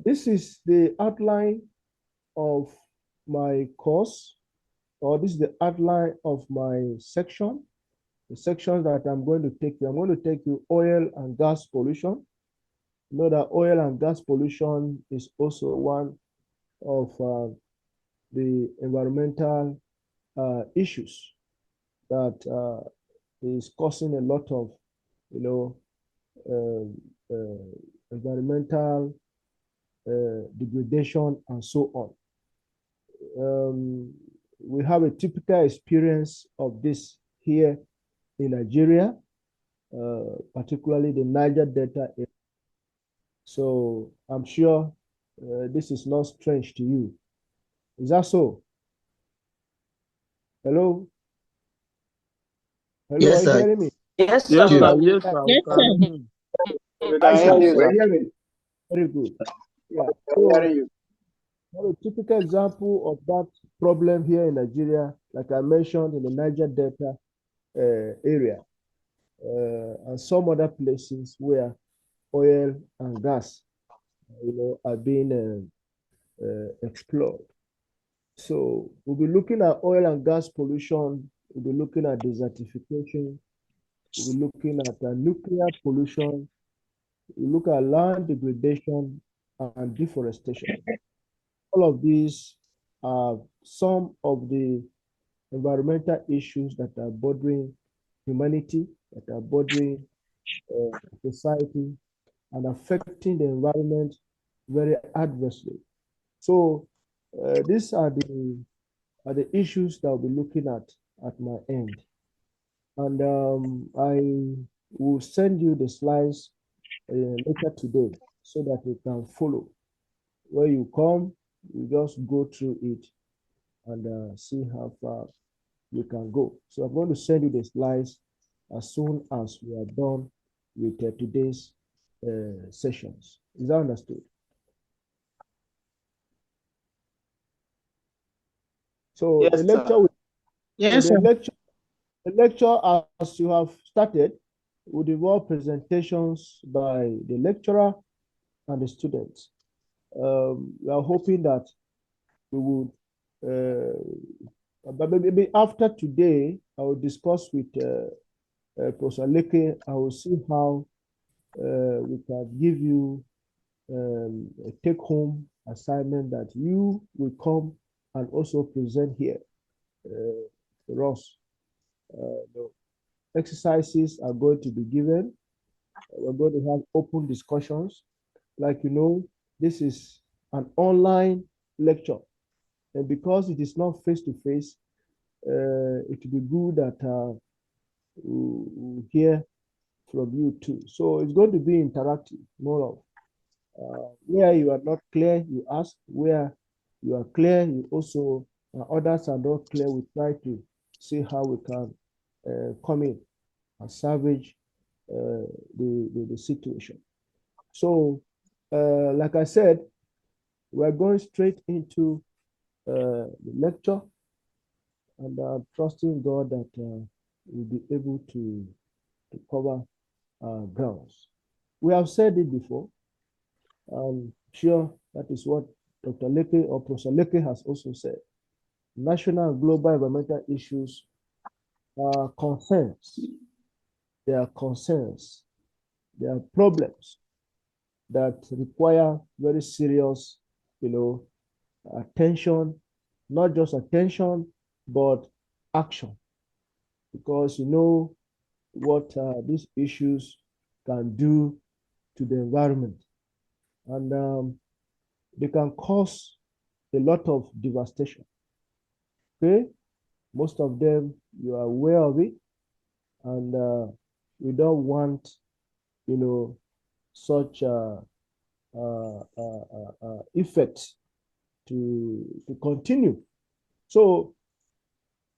This is the outline of my course, or this is the outline of my section. The section that I'm going to take you. I'm going to take you oil and gas pollution. You know that oil and gas pollution is also one of the environmental issues that is causing a lot of, environmental degradation and so on. We have a typical experience of this here in Nigeria, particularly the Niger Delta area. So I'm sure this is not strange to you. Is that so? Hello? Hello, Yes, are you sir. hearing me? Yes, Yes, sir. sir. Yes, sir. Yes, sir. We can hear you, sir. Very good. Yeah. We can hear you. A typical example of that problem here in Nigeria, like I mentioned, in the Niger Delta area, and some other places where oil and gas, are being explored. So we'll be looking at oil and gas pollution. We'll be looking at desertification. We'll be looking at nuclear pollution. We'll look at land degradation and deforestation. All of these are some of the environmental issues that are bothering humanity, that are bothering society, and affecting the environment very adversely. So these are the issues that I'll be looking at my end. And I will send you the slides later today so that you can follow. Where you come, you just go through it and see how far you can go. So I'm going to send you the slides as soon as we are done with today's sessions. Is that understood? So Yes, the lecture, Yes, sir. the lecture, as you have started, would involve presentations by the lecturer and the students. We are hoping that we would, but maybe after today, I will discuss with Professor Leke. I will see how we can give you a take-home assignment that you will come and also present here for us. The exercises are going to be given. We're going to have open discussions. Like you know, this is an online lecture. And because it is not face-to-face, it will be good that we hear from you too. So it's going to be interactive, more of. Where you are not clear, you ask. Where you are clear, you also, others are not clear, we try to see how we can come in and salvage the situation. So, like I said, we're going straight into the lecture, and trusting God that we'll be able to cover grounds. We have said it before. I'm sure that is what Dr. Leke or Professor Leke has also said. National and global environmental issues are concerns. They are concerns. They are problems that require very serious, attention, not just attention, but action. Because you know what these issues can do to the environment. And they can cause a lot of devastation. Okay? Most of them, you are aware of it. And we don't want, such effects to continue. So,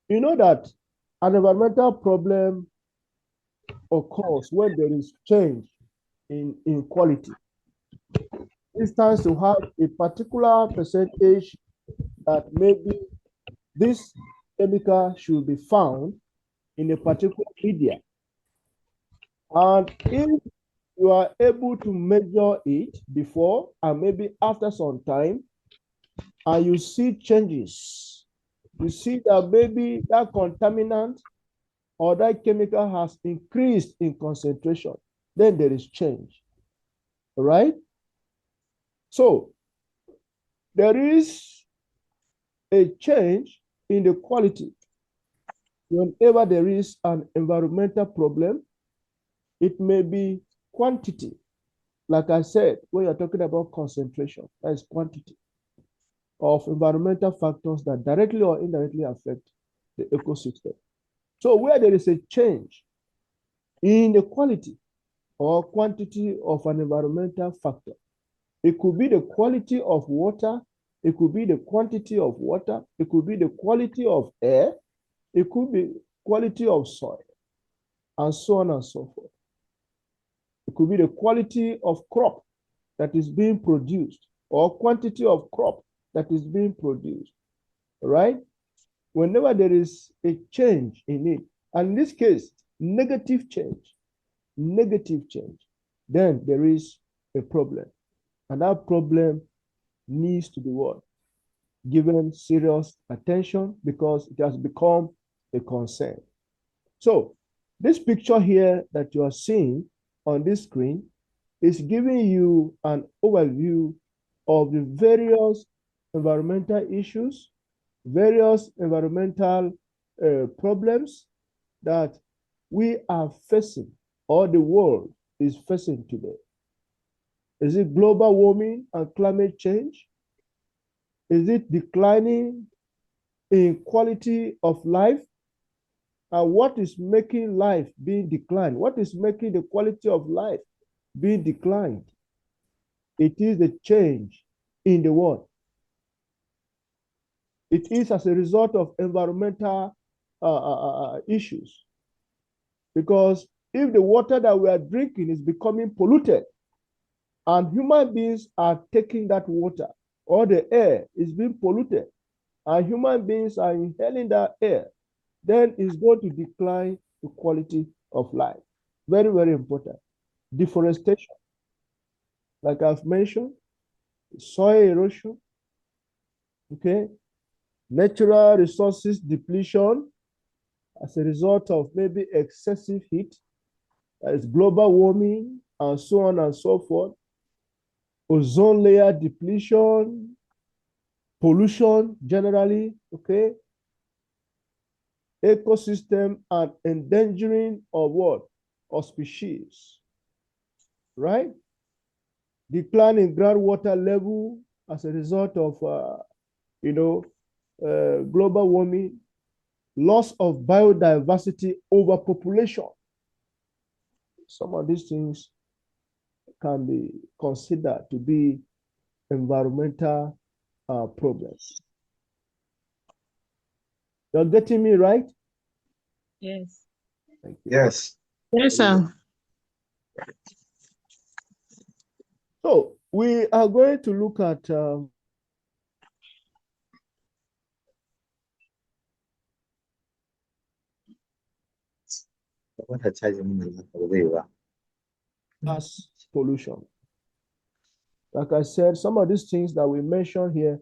you know that an environmental problem occurs when there is change in quality. For instance, to have a particular percentage that maybe this chemical should be found in a particular media. And if you are able to measure it before and maybe after some time, and you see changes. You see that maybe that contaminant or that chemical has increased in concentration, then there is change. All right? So there is a change in the quality. Whenever there is an environmental problem, it may be quantity. Like I said, when you're talking about concentration, that is quantity of environmental factors that directly or indirectly affect the ecosystem. So where there is a change in the quality or quantity of an environmental factor, it could be the quality of water, it could be the quantity of water, it could be the quality of air, it could be quality of soil, and so on and so forth. It could be the quality of crop that is being produced or quantity of crop that is being produced, right? Whenever there is a change in it, and in this case, negative change, then there is a problem. And that problem needs to be what? Given serious attention because it has become a concern. So this picture here that you are seeing on this screen is giving you an overview of the various environmental issues, various environmental problems that we are facing or the world is facing today. Is it global warming and climate change? Is it declining in quality of life? And what is making life being declined? What is making the quality of life being declined? It is the change in the world. It is as a result of environmental issues. Because if the water that we are drinking is becoming polluted and human beings are taking that water, or the air is being polluted and human beings are inhaling that air, then it's going to decline the quality of life. Very, very important. Deforestation, like I've mentioned, soil erosion, okay, natural resources depletion as a result of maybe excessive heat, as global warming, and so on and so forth, ozone layer depletion, pollution generally, okay, ecosystem and endangering of what? Of species, right? Decline in groundwater level as a result of, global warming, loss of biodiversity, overpopulation. Some of these things can be considered to be environmental problems. You're getting me right? Yes. Thank you. Yes. Yes, sir. So we are going to look at gas pollution. Like I said, some of these things that we mentioned here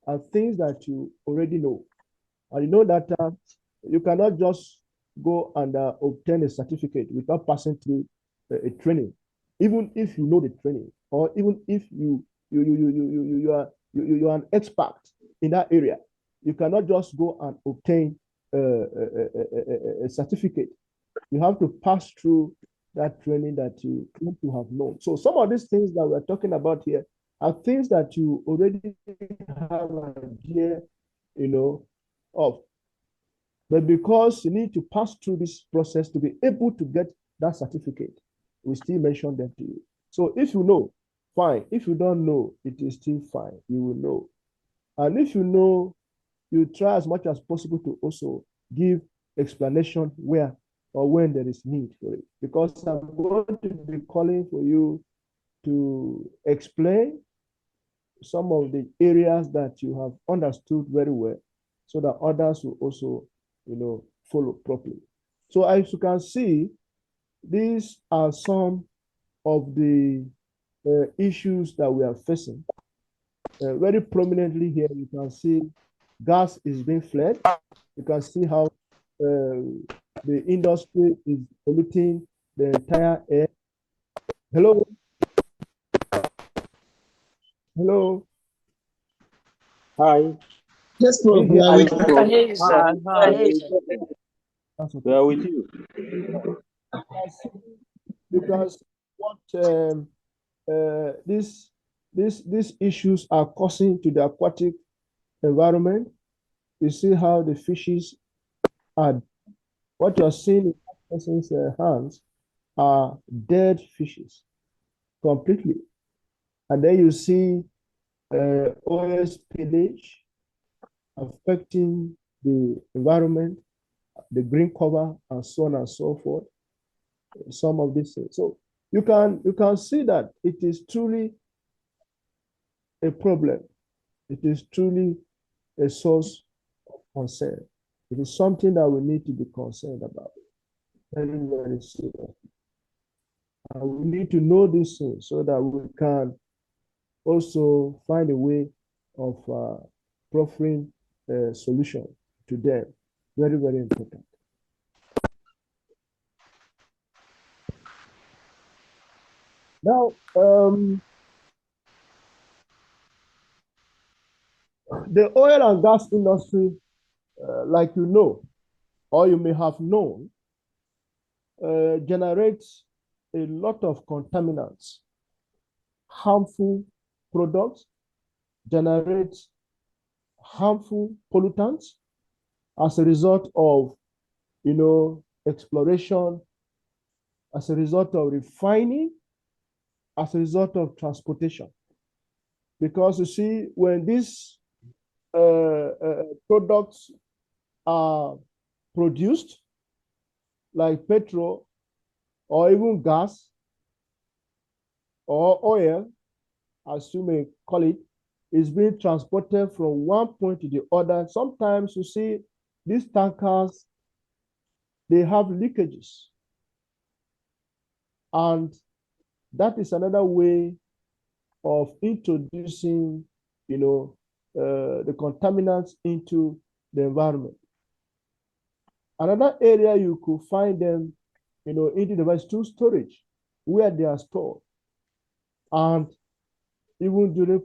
are things that you already know. And you know that you cannot just go and obtain a certificate without passing through a training, even if you know the training, or even if you are an expert in that area. You cannot just go and obtain a certificate. You have to pass through that training that you need to have known. So some of these things that we're talking about here are things that you already have an idea, of. But because you need to pass through this process to be able to get that certificate, we still mention them to you. So if you know, fine. If you don't know, it is still fine. You will know. And if you know, you try as much as possible to also give explanation where or when there is need for it. Because I'm going to be calling for you to explain some of the areas that you have understood very well so that others will also, follow properly. So as you can see, these are some of the issues that we are facing. Very prominently here, you can see gas is being flared. You can see how the industry is polluting the entire air. Hello? Hello? Hi. Yes, Can you Prof. We hear are me? with you. I can hear you, sir. I can hear you. That's okay. We are with you. Because what these issues are causing to the aquatic environment, you see how the fishes are. What you are seeing in that person's hands are dead fishes completely, and then you see oil spillage affecting the environment, the green cover, and so on and so forth. Some of these things. So you can see that it is truly a problem. It is truly a source of concern. It is something that we need to be concerned about. Very, very serious. And we need to know these things so that we can also find a way of proffering a solution to them. Very, very important. Now, the oil and gas industry, like you know, or you may have known, generates a lot of contaminants, harmful products, generates harmful pollutants as a result of, exploration, as a result of refining, as a result of transportation. Because you see, when these products are produced, like petrol or even gas or oil, as you may call it, is being transported from one point to the other. Sometimes you see these tankers, they have leakages. And that is another way of introducing, the contaminants into the environment. Another area you could find them, into the device to storage, where they are stored. And even during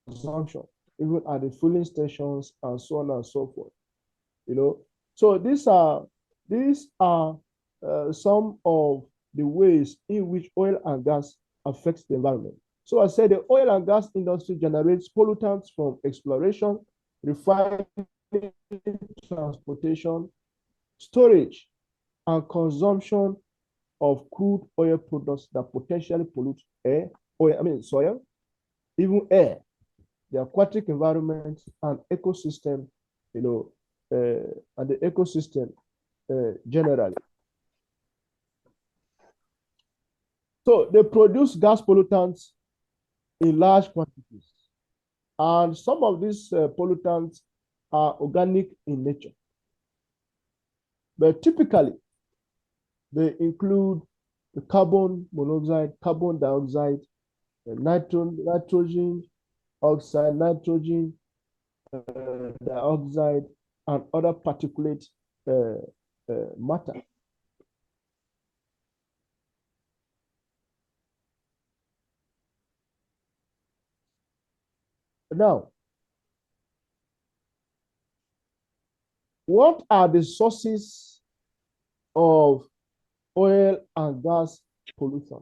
consumption, even at the filling stations and so on and so forth. So these are some of the ways in which oil and gas affects the environment. So I said the oil and gas industry generates pollutants from exploration, refining, transportation, storage, and consumption of crude oil products that potentially pollute soil, even air, the aquatic environment, and ecosystem, and the ecosystem generally. So they produce gas pollutants in large quantities. And some of these pollutants are organic in nature. But typically, they include the carbon monoxide, carbon dioxide, nitrogen oxide, nitrogen dioxide, and other particulate matter. Now, what are the sources of oil and gas pollution?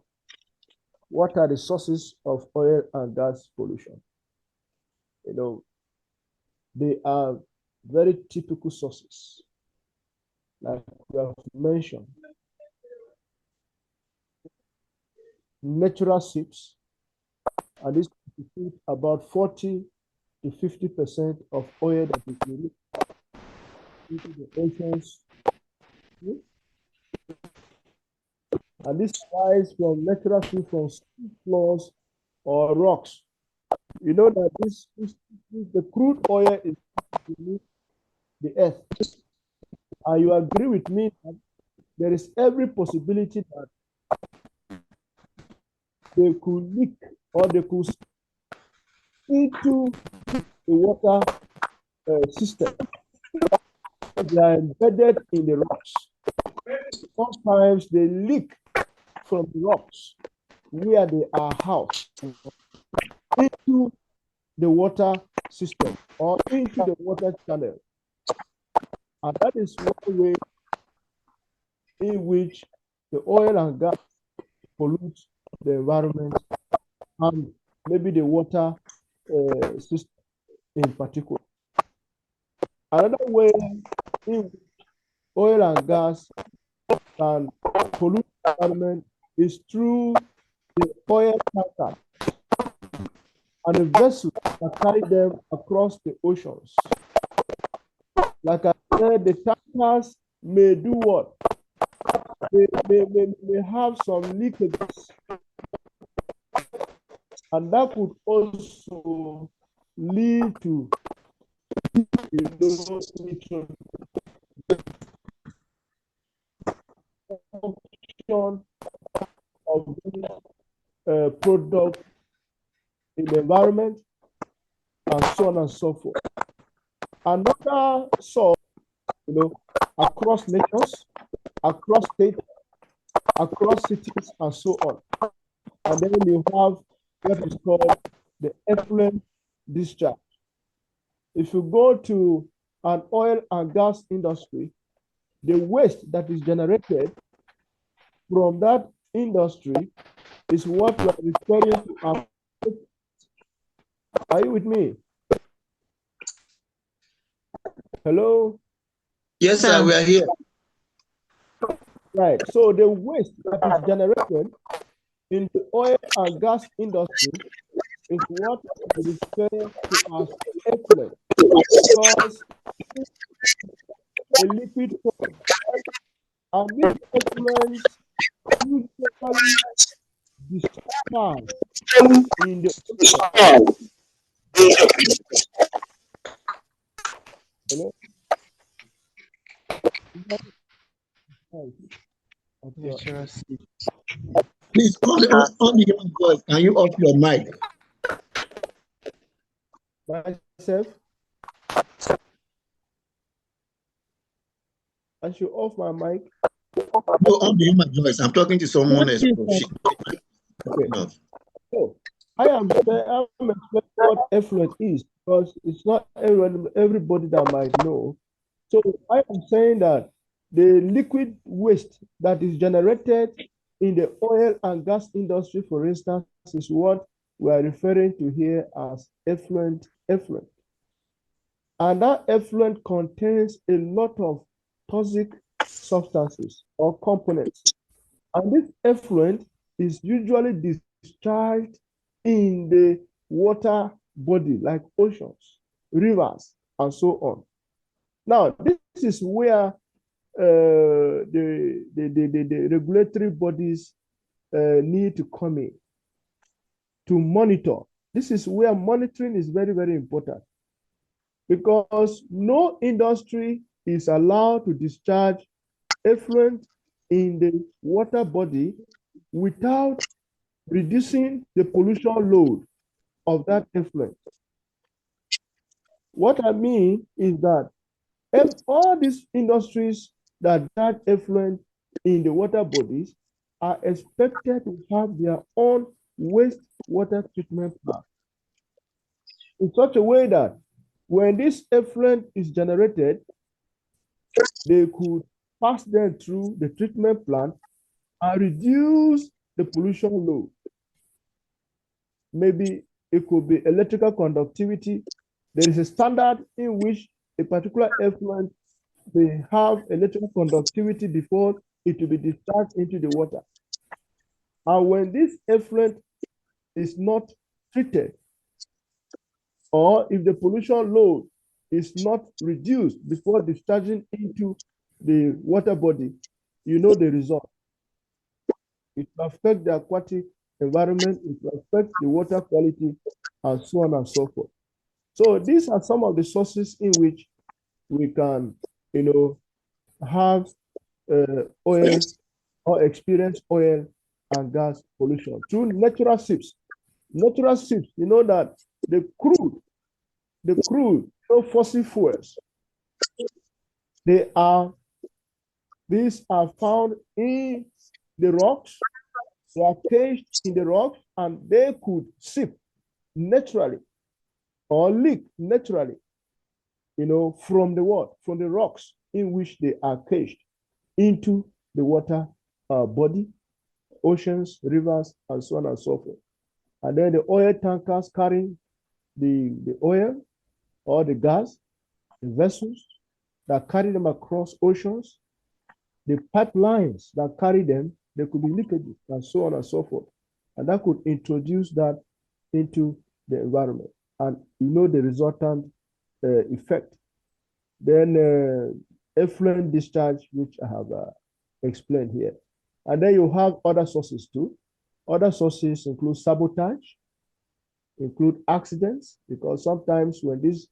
What are the sources of oil and gas pollution? They are very typical sources, like we have mentioned. Natural seeps, and this constitutes about 40 to 50% of oil that is released into the oceans. And this arises from natural seep from sea floors or rocks. You know that the crude oil is beneath the earth. And you agree with me that there is every possibility that they could leak or they could into the water system. They are embedded in the rocks. Sometimes they leak from the rocks where they are housed into the water system or into the water channel. And that is one way in which the oil and gas pollute the environment and maybe the water system in particular. Another way in which oil and gas can pollute the environment is through the oil tanker and the vessels that carry them across the oceans. Like I said, the tankers may do what? May have some leakages. And that could also lead to of this product in the environment and so on and so forth. Another source, across nations, across states, across cities, and so on. And then you have what is called the effluent discharge. If you go to an oil and gas industry, the waste that is generated from that industry is what we are referring to as. Are you with me? Hello? Yes, sir, we are here. Right. So the waste that is generated in the oil and gas industry is what we are referring to as effluent, because a liquid form. And this effluent usually discharged in the hello? Please, on your voice, can you off your mic? Myself, I should off my mic. No, on my voice. I'm talking to someone else. Okay. So I am explaining what effluent is, because it's not everybody that might know. So I am saying that the liquid waste that is generated in the oil and gas industry, for instance, is what we are referring to here as effluent. And that effluent contains a lot of toxic substances or components. And this effluent is usually discharged in the water body, like oceans, rivers, and so on. Now, this is where the regulatory bodies need to come in to monitor. This is where monitoring is very, very important, because no industry is allowed to discharge effluent in the water body without reducing the pollution load of that effluent. What I mean is that all these industries that discharge effluent in the water bodies are expected to have their own wastewater treatment plant in such a way that when this effluent is generated, they could pass them through the treatment plant and reduce the pollution load. Maybe it could be electrical conductivity. There is a standard in which a particular effluent may have electrical conductivity before it will be discharged into the water. And when this effluent is not treated, or if the pollution load is not reduced before discharging into the water body, you know the result. It will affect the aquatic environment, it will affect the water quality, and so on and so forth. So these are some of the sources in which we can, have oil or experience oil and gas pollution through natural seeps. Natural seeps, you know that the crude, no fossil fuels, these are found in the rocks. They are caged in the rocks, and they could seep naturally or leak naturally, from the what? From the rocks in which they are caged into the water body, oceans, rivers, and so on and so forth. And then the oil tankers carrying the oil or the gas, the vessels that carry them across oceans, the pipelines that carry them, there could be leakages and so on and so forth. And that could introduce that into the environment. And the resultant effect. Then effluent discharge, which I have explained here. And then you have other sources too. Other sources include sabotage, include accidents, because sometimes when this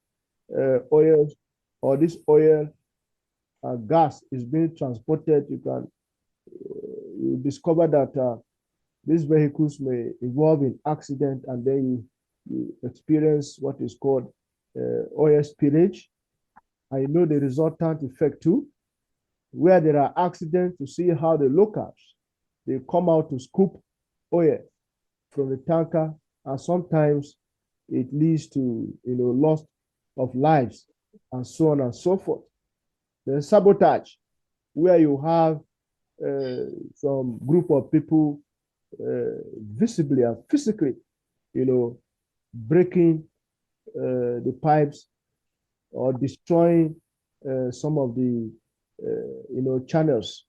oil or this oil gas is being transported, you discover that these vehicles may involve in accident, and then you experience what is called oil spillage. I know the resultant effect too, where there are accidents, to see how the locals, they come out to scoop oil from the tanker, and sometimes it leads to loss of lives and so on and so forth. Then sabotage, where you have some group of people visibly and physically, breaking the pipes or destroying some of the channels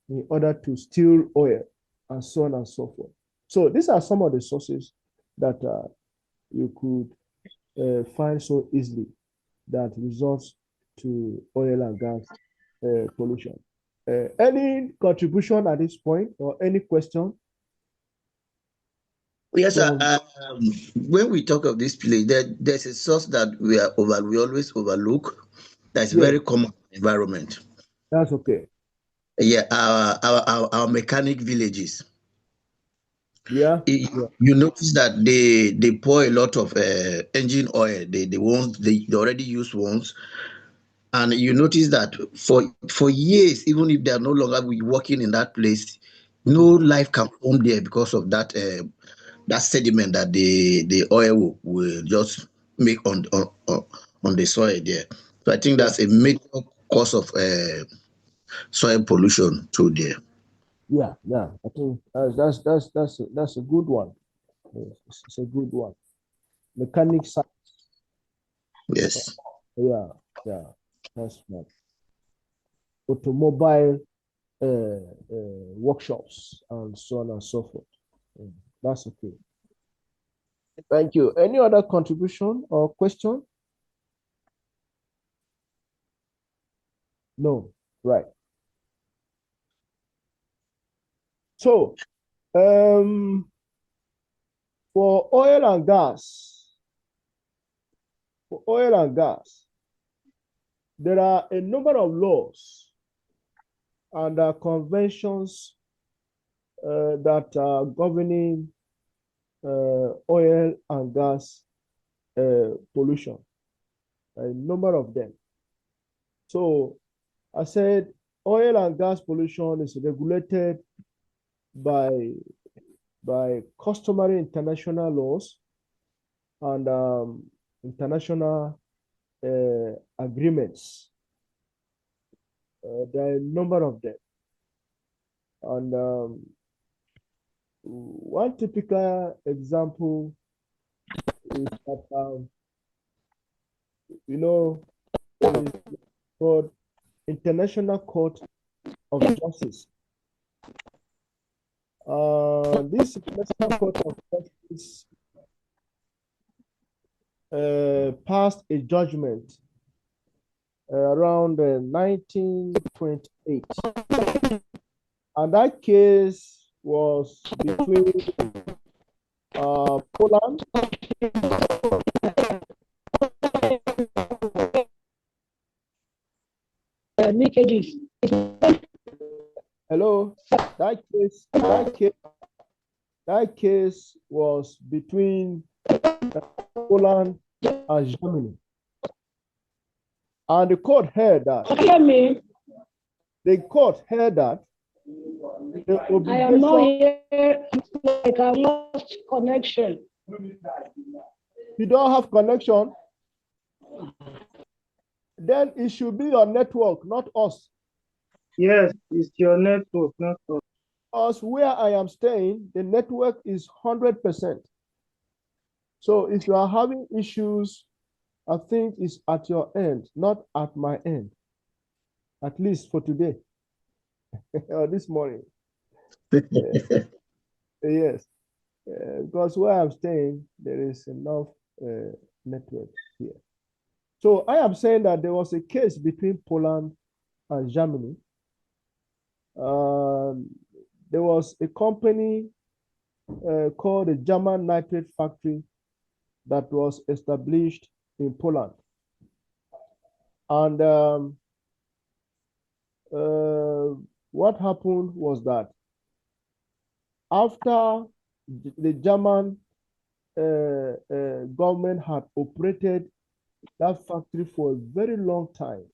in order to steal oil and so on and so forth. So these are some of the sources that you could find so easily that results to oil and gas pollution. Any contribution at this point or any question? Yes, sir. When we talk of this place, there's a source that we always overlook. That's Yes. very common in the environment. That's okay. Yeah, our mechanic villages. Yeah. You notice that they pour a lot of engine oil. They already used ones, and you notice that for years, even if they are no longer working in that place, no life can form there because of that sediment that the oil will just make on the soil there. So I think that's a major cause of soil pollution too there. Yeah. I think that's a good one. It's a good one. Mechanic side. Yes. Yeah. That's right. Automobile workshops and so on and so forth. That's okay. Thank you. Any other contribution or question? No. Right. So, for oil and gas, there are a number of laws and conventions that are governing oil and gas pollution. A number of them. So, I said oil and gas pollution is regulated by customary international laws and international agreements. There are a number of them. And one typical example is that, it's called International Court of Justice. This International Court of Justice passed a judgment around 1928. And that case was between Poland hello. That case That case was between Poland and Germany. And the court heard that. Hear me? The court heard that the I am not obligation. here. Like I lost connection. You don't have connection? Then it should be your network, not us. Yes, it's your network, not us. Because where I am staying, the network is 100%. So if you are having issues, I think it's at your end, not at my end. At least for today or this morning. Yes. Because where I'm staying, there is enough network here. So I am saying that there was a case between Poland and Germany. There was a company called the German Nitrate Factory that was established in Poland. And what happened was that after the German government had operated that factory for a very long time,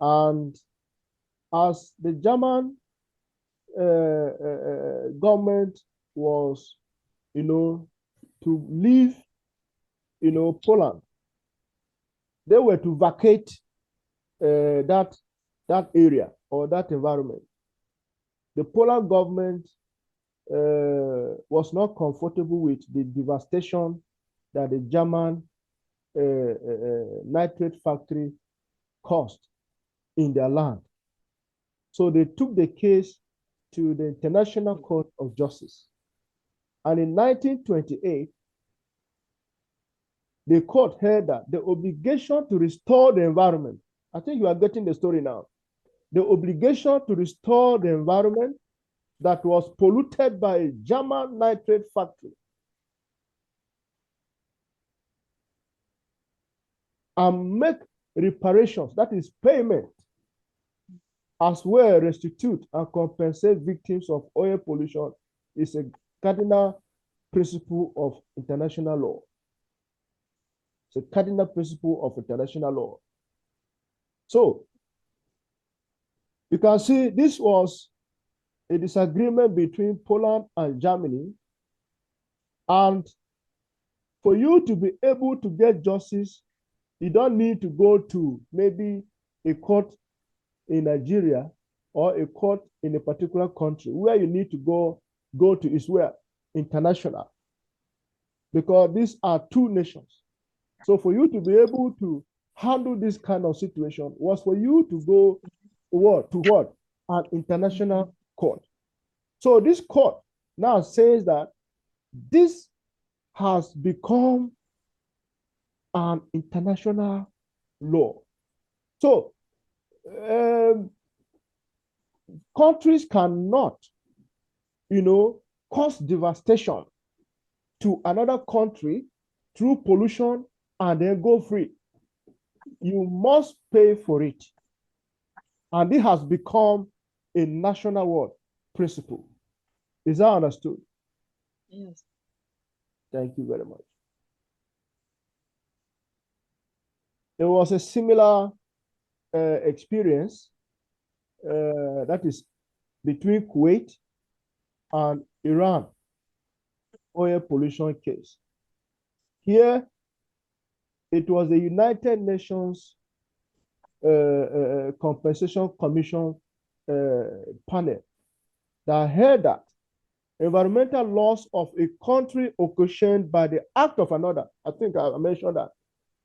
and as the German government was, to leave, Poland, they were to vacate that area or that environment. The Poland government was not comfortable with the devastation that the German nitrate factory caused in their land. So they took the case to the International Court of Justice. And in 1928, the court held that the obligation to restore the environment, I think you are getting the story now, the obligation to restore the environment that was polluted by a German nitrate factory and make reparations, that is payment, as well restitute and compensate victims of oil pollution is a cardinal principle of international law. It's a cardinal principle of international law. So you can see this was a disagreement between Poland and Germany. And for you to be able to get justice, you don't need to go to maybe a court in Nigeria or a court in a particular country. Where you need to go to is where? International. Because these are two nations. So for you to be able to handle this kind of situation was for you to go to what? An international court. So this court now says that this has become an international law. So countries cannot, cause devastation to another country through pollution and then go free. You must pay for it. And it has become a national word principle. Is that understood? Yes. Thank you very much. There was a similar experience that is between Kuwait and Iran oil pollution case. Here, it was the United Nations Compensation Commission panel that held that environmental loss of a country occasioned by the act of another. I think I mentioned that.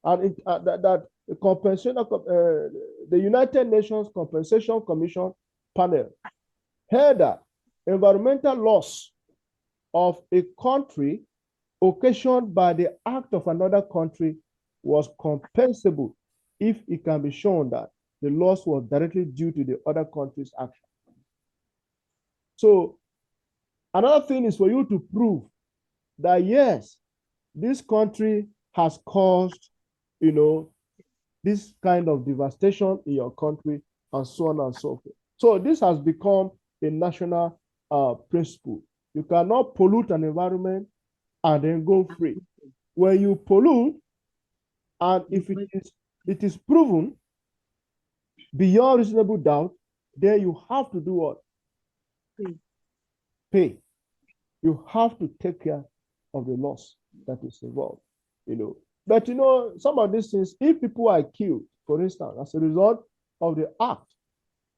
And that the compensation, the United Nations Compensation Commission panel held that environmental loss of a country occasioned by the act of another country was compensable if it can be shown that the loss was directly due to the other country's action. So another thing is for you to prove that yes, this country has caused, this kind of devastation in your country and so on and so forth. So this has become a national principle. You cannot pollute an environment and then go free. When you pollute, and if it is proven beyond reasonable doubt, then you have to do what? Pay. You have to take care of the loss that is involved, But some of these things, if people are killed, for instance, as a result of the act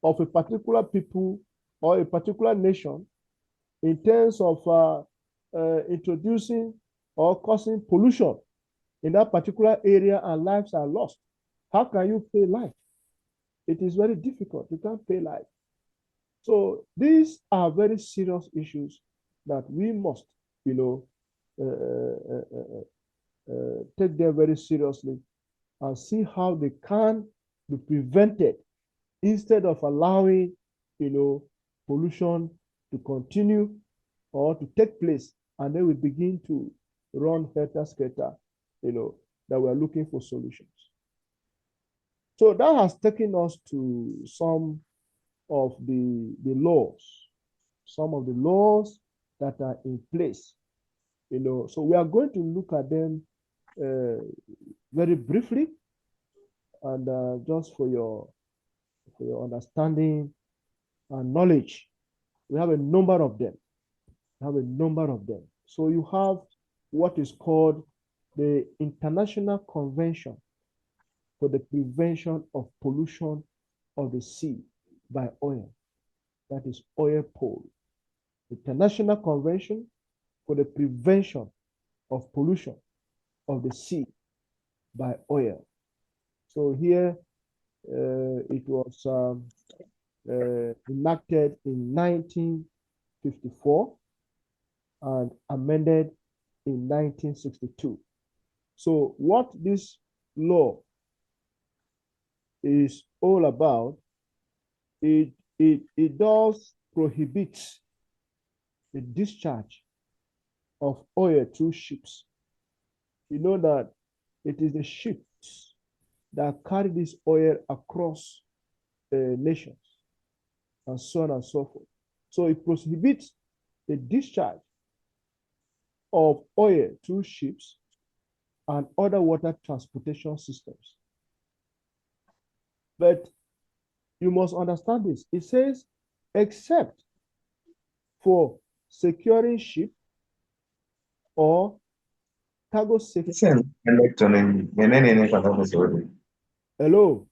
of a particular people or a particular nation in terms of introducing or causing pollution in that particular area and lives are lost, how can you pay life? It is very difficult. You can't pay life. So these are very serious issues that we must, take them very seriously and see how they can be prevented instead of allowing, pollution to continue or to take place, and then we begin to run helter-skelter, that we're looking for solutions. So that has taken us to some of the laws, some of the laws that are in place, So we are going to look at them very briefly, and just for your understanding and knowledge, we have a number of them. So you have what is called the International Convention for the Prevention of Pollution of the Sea by Oil. That is OIPOL. International Convention for the Prevention of Pollution of the Sea by Oil. So here it was enacted in 1954 and amended in 1962. So what this law is all about, it does prohibit the discharge of oil through ships. You know that it is the ships that carry this oil across nations and so on and so forth. So it prohibits the discharge of oil through ships and other water transportation systems. But you must understand this. It says, except for securing ship or cargo safety. Hello?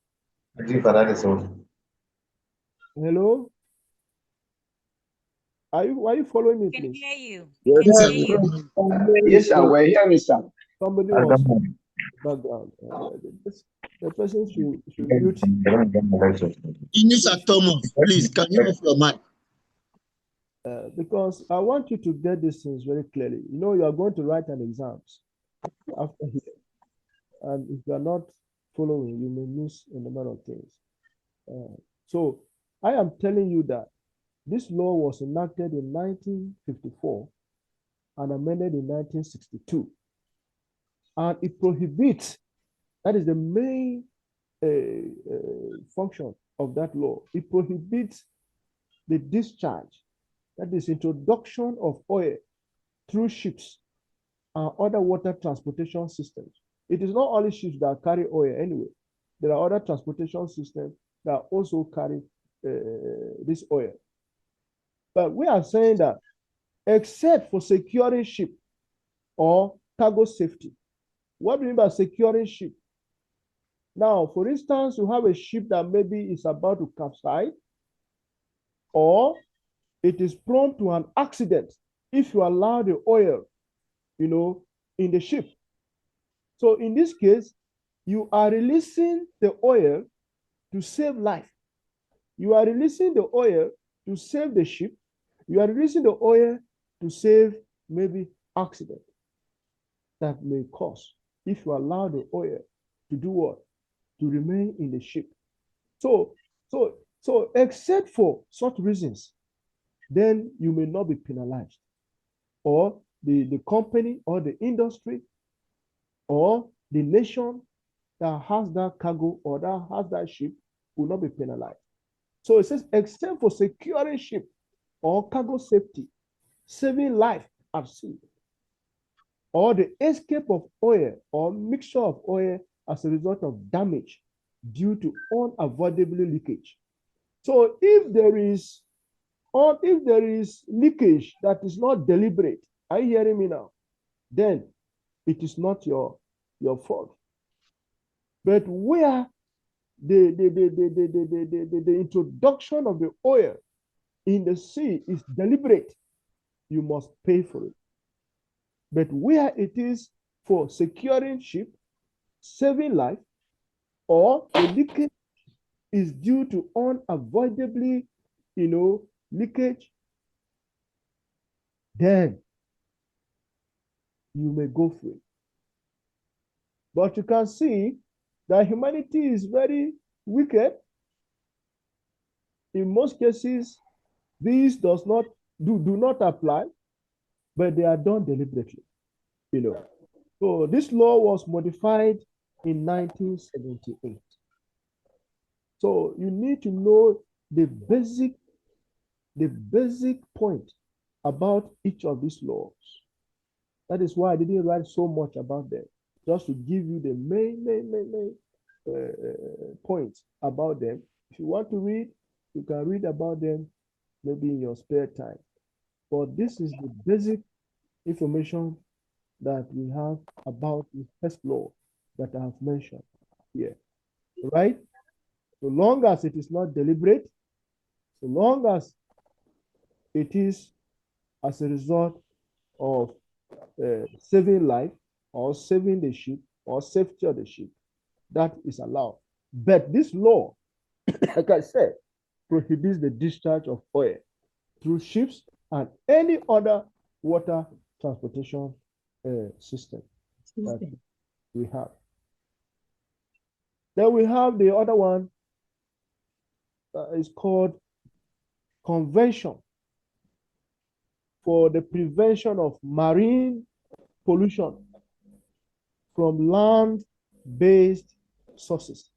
Hello? Are you following me, Can please? hear you. Yes, Can sir. hear you. Yes, sir. We're hearing, sir. Somebody was background. The person should mute. Mr. Thomas, please, can you off your mic? Because I want you to get these things very clearly. You are going to write an exams after here. And if you are not following, you may miss a number of things. So I am telling you that this law was enacted in 1954 and amended in 1962. And it prohibits, that is the main function of that law. It prohibits the discharge, that is introduction of oil through ships and other water transportation systems. It is not only ships that carry oil anyway. There are other transportation systems that also carry this oil. But we are saying that except for securing ship or cargo safety. What do you mean by securing ship? Now, for instance, you have a ship that maybe is about to capsize, or it is prone to an accident if you allow the oil, in the ship. So in this case, you are releasing the oil to save life. You are releasing the oil to save the ship. You are releasing the oil to save maybe accident that may cause if you allow the oil to do what? To remain in the ship. So except for such reasons, then you may not be penalized. Or the company or the industry or the nation that has that cargo or that has that ship will not be penalized. So it says, except for securing ship or cargo safety, saving life at sea, or the escape of oil or mixture of oil as a result of damage due to unavoidable leakage. So if there is leakage that is not deliberate, are you hearing me now? Then it is not your fault. But where the introduction of the oil in the sea is deliberate, you must pay for it. But where it is for securing ship, saving life, or the leakage is due to unavoidably, leakage, then you may go free. But you can see that humanity is very wicked. In most cases, these do not apply, but they are done deliberately. So this law was modified in 1978. So you need to know the basic point about each of these laws. That is why I didn't write so much about them, just to give you the main points about them. If you want to read, you can read about them maybe in your spare time. But this is the basic information that we have about the first law that I have mentioned here, right? So long as it is not deliberate, so long as it is as a result of saving life or saving the ship or safety of the ship, that is allowed. But this law, like I said, prohibits the discharge of oil through ships and any other water transportation system that we have. Then we have the other one that is called Convention for the Prevention of Marine Pollution from Land-Based Sources.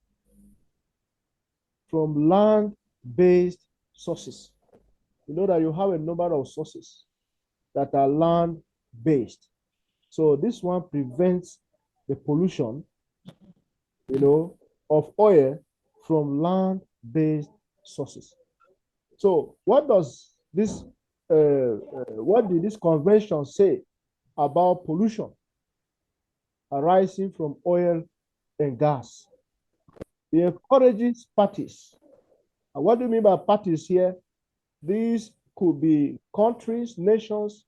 From land-based sources. You know that you have a number of sources that are land-based. So this one prevents the pollution, of oil from land-based sources. So what does this, what did this convention say about pollution arising from oil and gas? It encourages parties. And what do you mean by parties here? These could be countries, nations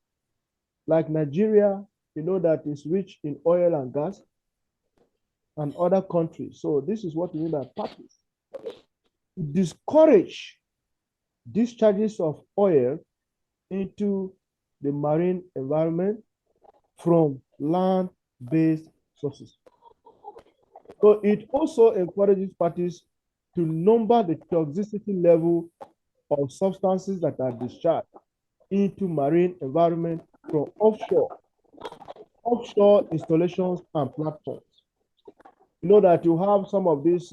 like Nigeria, that is rich in oil and gas, and other countries. So this is what we mean by parties. Discourage discharges of oil into the marine environment from land-based sources. So it also encourages parties to number the toxicity level of substances that are discharged into marine environment from offshore installations and platforms. You know that you have some of these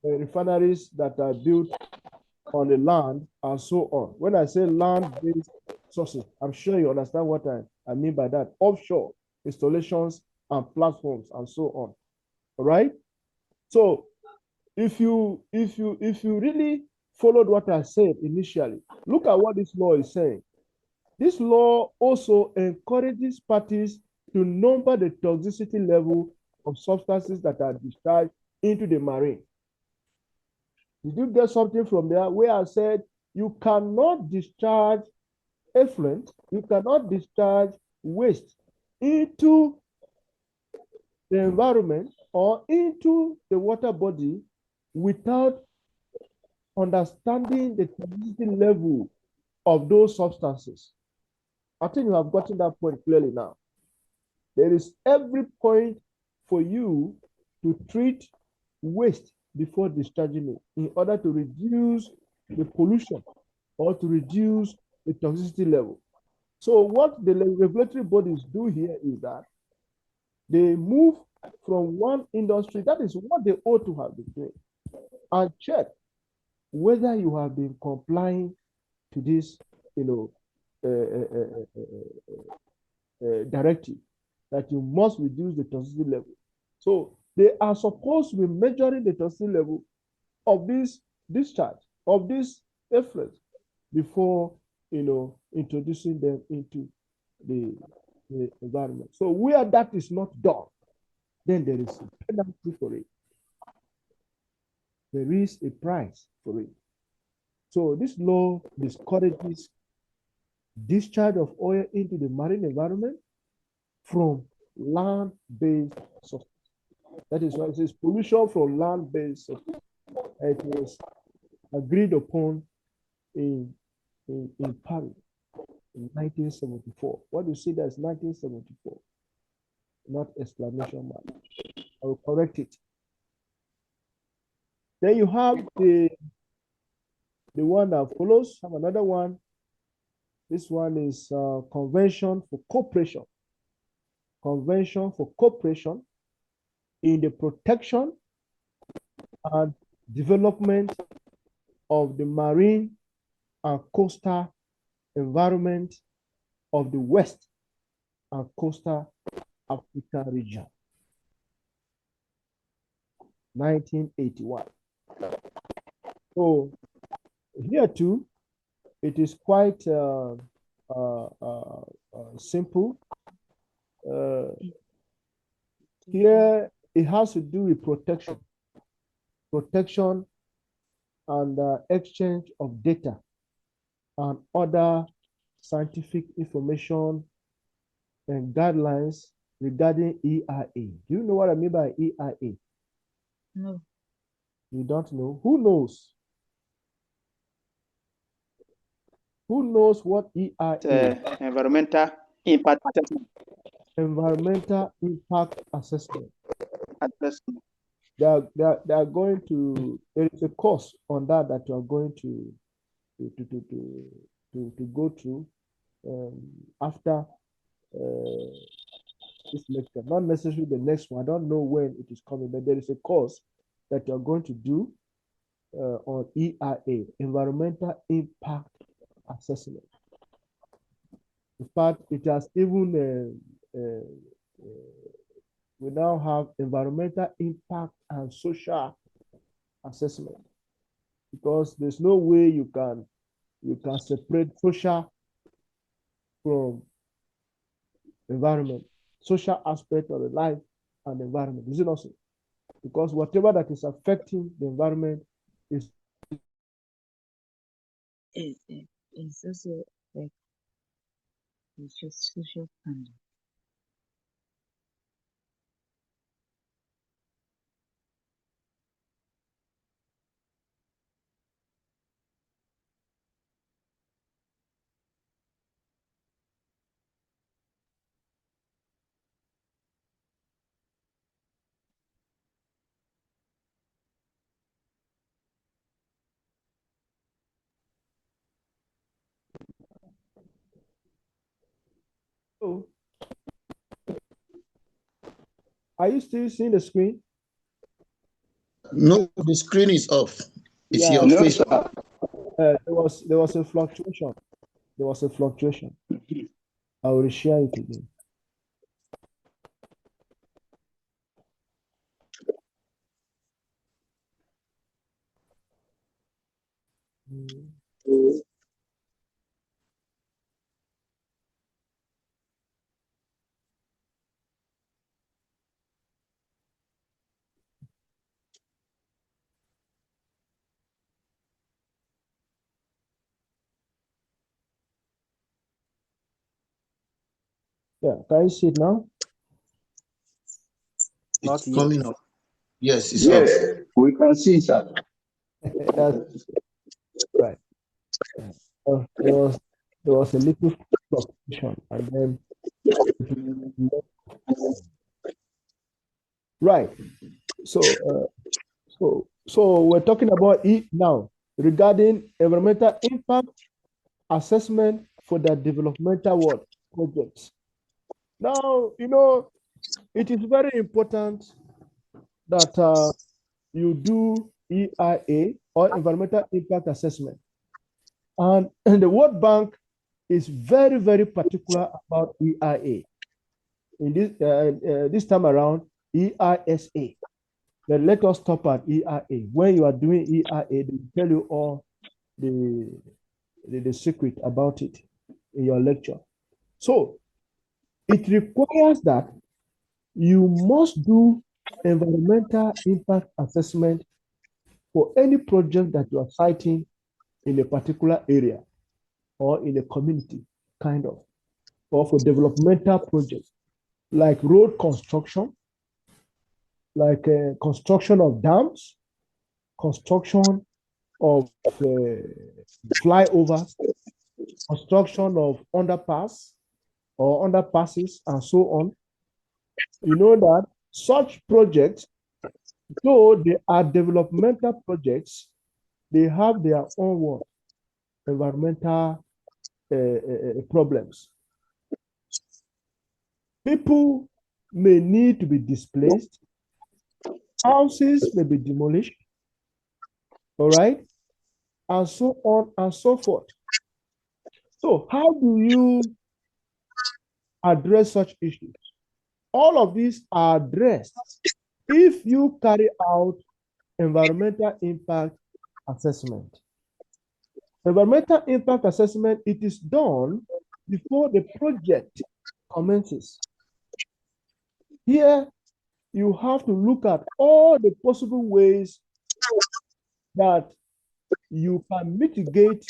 refineries that are built on the land and so on. When I say land-based sources, I'm sure you understand what I mean by that. Offshore installations and platforms and so on. All right. So if you really followed what I said initially, look at what this law is saying. This law also encourages parties to number the toxicity level of substances that are discharged into the marine. Did you get something from there where I said you cannot discharge effluent, you cannot discharge waste into the environment or into the water body without understanding the toxicity level of those substances? I think you have gotten that point clearly now. There is every point for you to treat waste before discharging it in order to reduce the pollution or to reduce the toxicity level. So what the regulatory bodies do here is that they move from one industry, that is what they ought to have been doing, and check whether you have been complying to this directive that you must reduce the toxicity level. So they are supposed to be measuring the toxicity level of this discharge, of this effluent, before introducing them into the environment. So where that is not done, then there is a penalty for it. There is a price for it. So this law discourages discharge of oil into the marine environment from land-based sources. That is why it says pollution from land-based sources. It was agreed upon in Paris in 1974. What you see there is 1974, not exclamation mark. I will correct it. Then you have the one that follows. Have another one. This one is Convention for Cooperation. Convention for Cooperation in the protection and development of the marine and coastal environment of the West and coastal Africa region. 1981. So here too, it is quite simple. Here it has to do with protection and exchange of data and other scientific information and guidelines regarding EIA. Do you know what I mean by EIA? No. You don't know? Who knows? Who knows what EIA is? Environmental impact assessment. Environmental impact assessment. They are going to, there is a course on that you are going to go through after this lecture. Not necessarily the next one. I don't know when it is coming, but there is a course that you are going to do on EIA, Environmental Impact Assessment. In fact, it has even we now have environmental impact and social assessment, because there's no way you can separate social from environment, social aspect of the life and environment. Is it not so? Because whatever that is affecting the environment is It's also like it's just social standard. so. Are you still seeing the screen? No, the screen is off. It's Yeah. your No, face. sir. There was a fluctuation. There was a fluctuation. I will share it again. Yeah, can you see it now? It's Not coming up. Yes, it's Yes, off. we can see, sir. That's right. There was a little fluctuation, and then right. So we're talking about it now regarding environmental impact assessment for the developmental work projects. Now, it is very important that you do EIA or environmental impact assessment. And the World Bank is very, very particular about EIA. In this time around, EISA. But let us stop at EIA. When you are doing EIA, they tell you all the secret about it in your lecture. So it requires that you must do environmental impact assessment for any project that you are citing in a particular area or in a community, kind of, or for developmental projects like road construction, like construction of dams, construction of flyovers, construction of underpass or underpasses, and so on. You know that such projects, though they are developmental projects, they have their own environmental problems. People may need to be displaced, houses may be demolished, all right, and so on and so forth. So how do you address such issues? All of these are addressed if you carry out environmental impact assessment. Environmental impact assessment, it is done before the project commences. Here, you have to look at all the possible ways that you can mitigate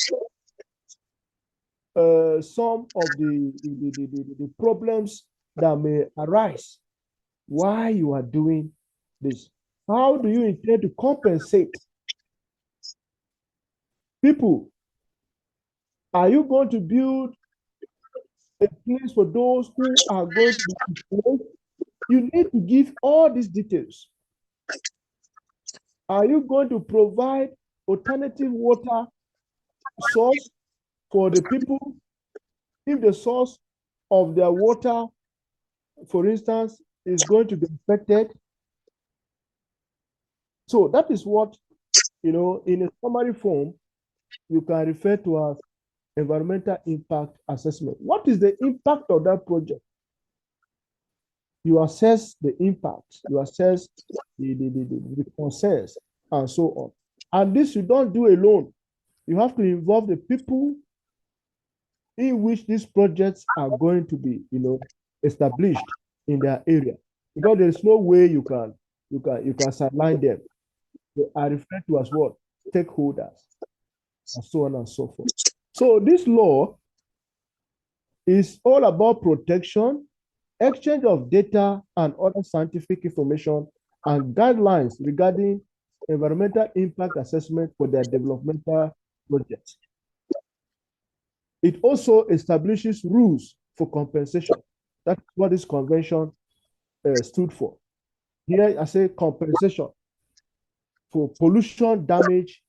some of the problems that may arise while you are doing this. How do you intend to compensate people? Are you going to build a place for those who are going to be displaced? You need to give all these details. Are you going to provide alternative water source for the people if the source of their water, for instance, is going to be affected? So that is what, in a summary form, you can refer to as environmental impact assessment. What is the impact of that project? You assess the impact, you assess the concerns, and so on. And this you don't do alone. You have to involve the people in which these projects are going to be, established in their area. Because there's no way you can sideline them. They are referred to as what? Stakeholders, and so on and so forth. So this law is all about protection, exchange of data and other scientific information, and guidelines regarding environmental impact assessment for their developmental projects. It also establishes rules for compensation. That's what this convention stood for. Here I say compensation for pollution damage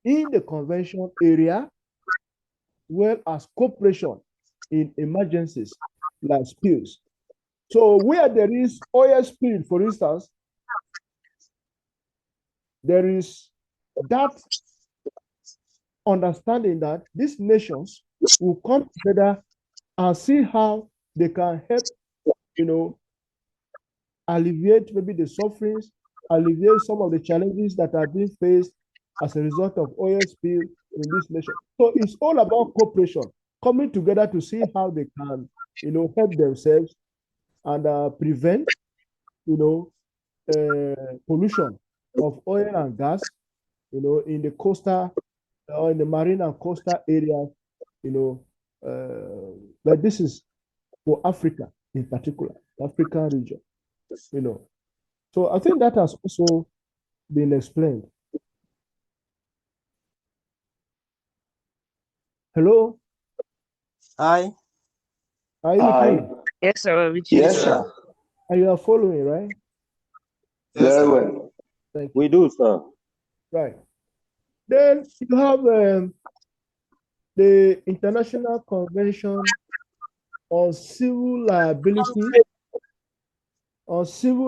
in the convention area, well as cooperation in emergencies like spills. So where there is oil spill, for instance, there is that understanding that these nations will come together and see how they can help, alleviate maybe the sufferings, alleviate some of the challenges that are being faced as a result of oil spill in this nation. So it's all about cooperation, coming together to see how they can, help themselves and prevent, pollution of oil and gas, in the coastal or in the marine and coastal areas, but this is for Africa in particular, African region, So I think that has also been explained. Hello? Hi. Are you with me? Yes, sir. Yes, sir. And you are following, right? Very well. Thank you. We do, sir. Right. Then you have the International Convention on Civil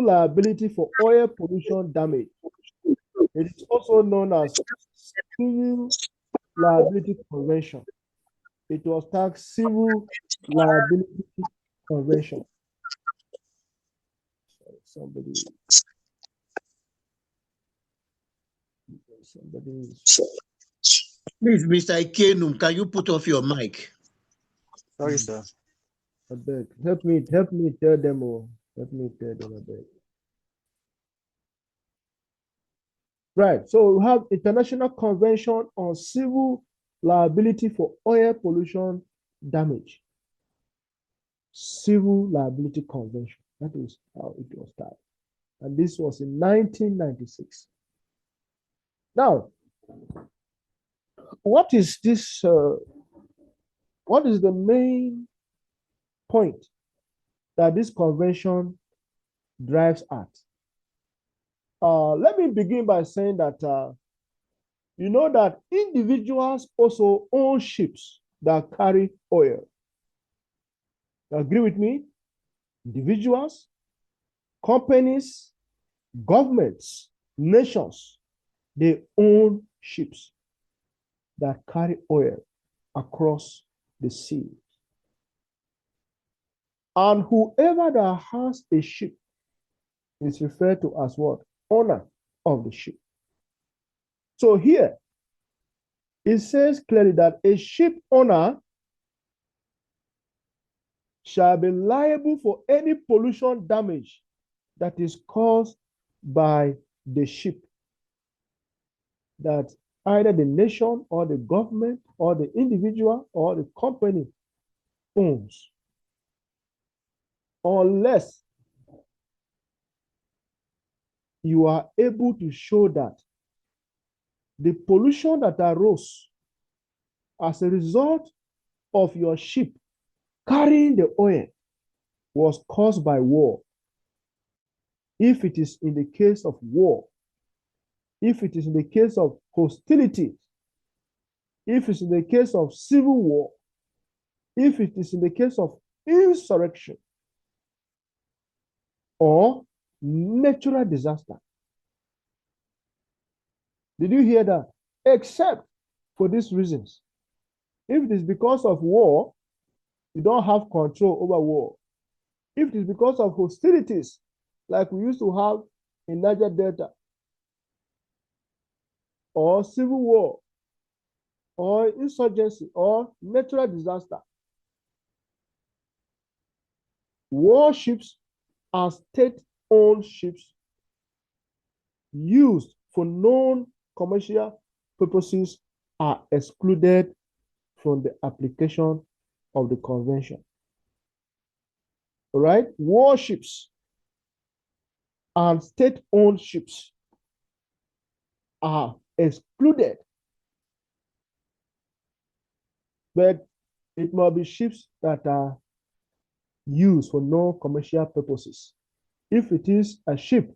Liability for Oil Pollution Damage. It is also known as Civil Liability Convention. It was tagged Civil Liability Convention. Somebody is Please, Mr. Ikenum, can you put off your mic? Sorry, sir. I beg. Help me tell them, oh, help me tell them, I beg. Right. So we have International Convention on Civil Liability for Oil Pollution Damage. Civil Liability Convention. That is how it was started. And this was in 1996. Now, what is this? What is the main point that this convention drives at? Let me begin by saying that you know that individuals also own ships that carry oil. You agree with me? Individuals, companies, governments, nations, they own ships that carry oil across the sea. And whoever that has a ship is referred to as what? Owner of the ship. So here, it says clearly that a ship owner shall be liable for any pollution damage that is caused by the ship that either the nation or the government or the individual or the company owns, unless you are able to show that the pollution that arose as a result of your ship carrying the oil was caused by war. If it is in the case of war, if it is in the case of hostility, if it's in the case of civil war, if it is in the case of insurrection or natural disaster. Did you hear that? Except for these reasons. If it is because of war, you don't have control over war. If it is because of hostilities, like we used to have in Niger Delta, or civil war, or insurgency, or natural disaster, warships are state-owned ships used for non-commercial purposes are excluded from the application of the convention. All right? Warships and state-owned ships are excluded. But it must be ships that are used for non-commercial purposes. If it is a ship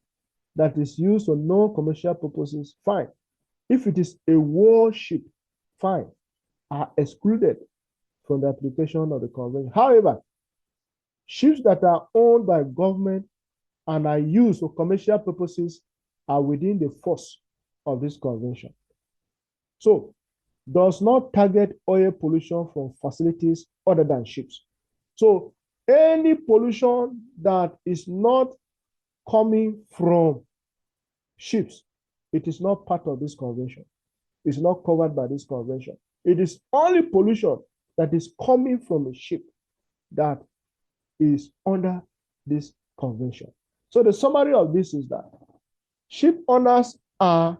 that is used for non-commercial purposes, fine. If it is a warship, fine, are excluded from the application of the convention. However, ships that are owned by government and are used for commercial purposes are within the force of this convention. So, does not target oil pollution from facilities other than ships. So, any pollution that is not coming from ships, it is not part of this convention. It's not covered by this convention. It is only pollution that is coming from a ship that is under this convention. So the summary of this is that ship owners are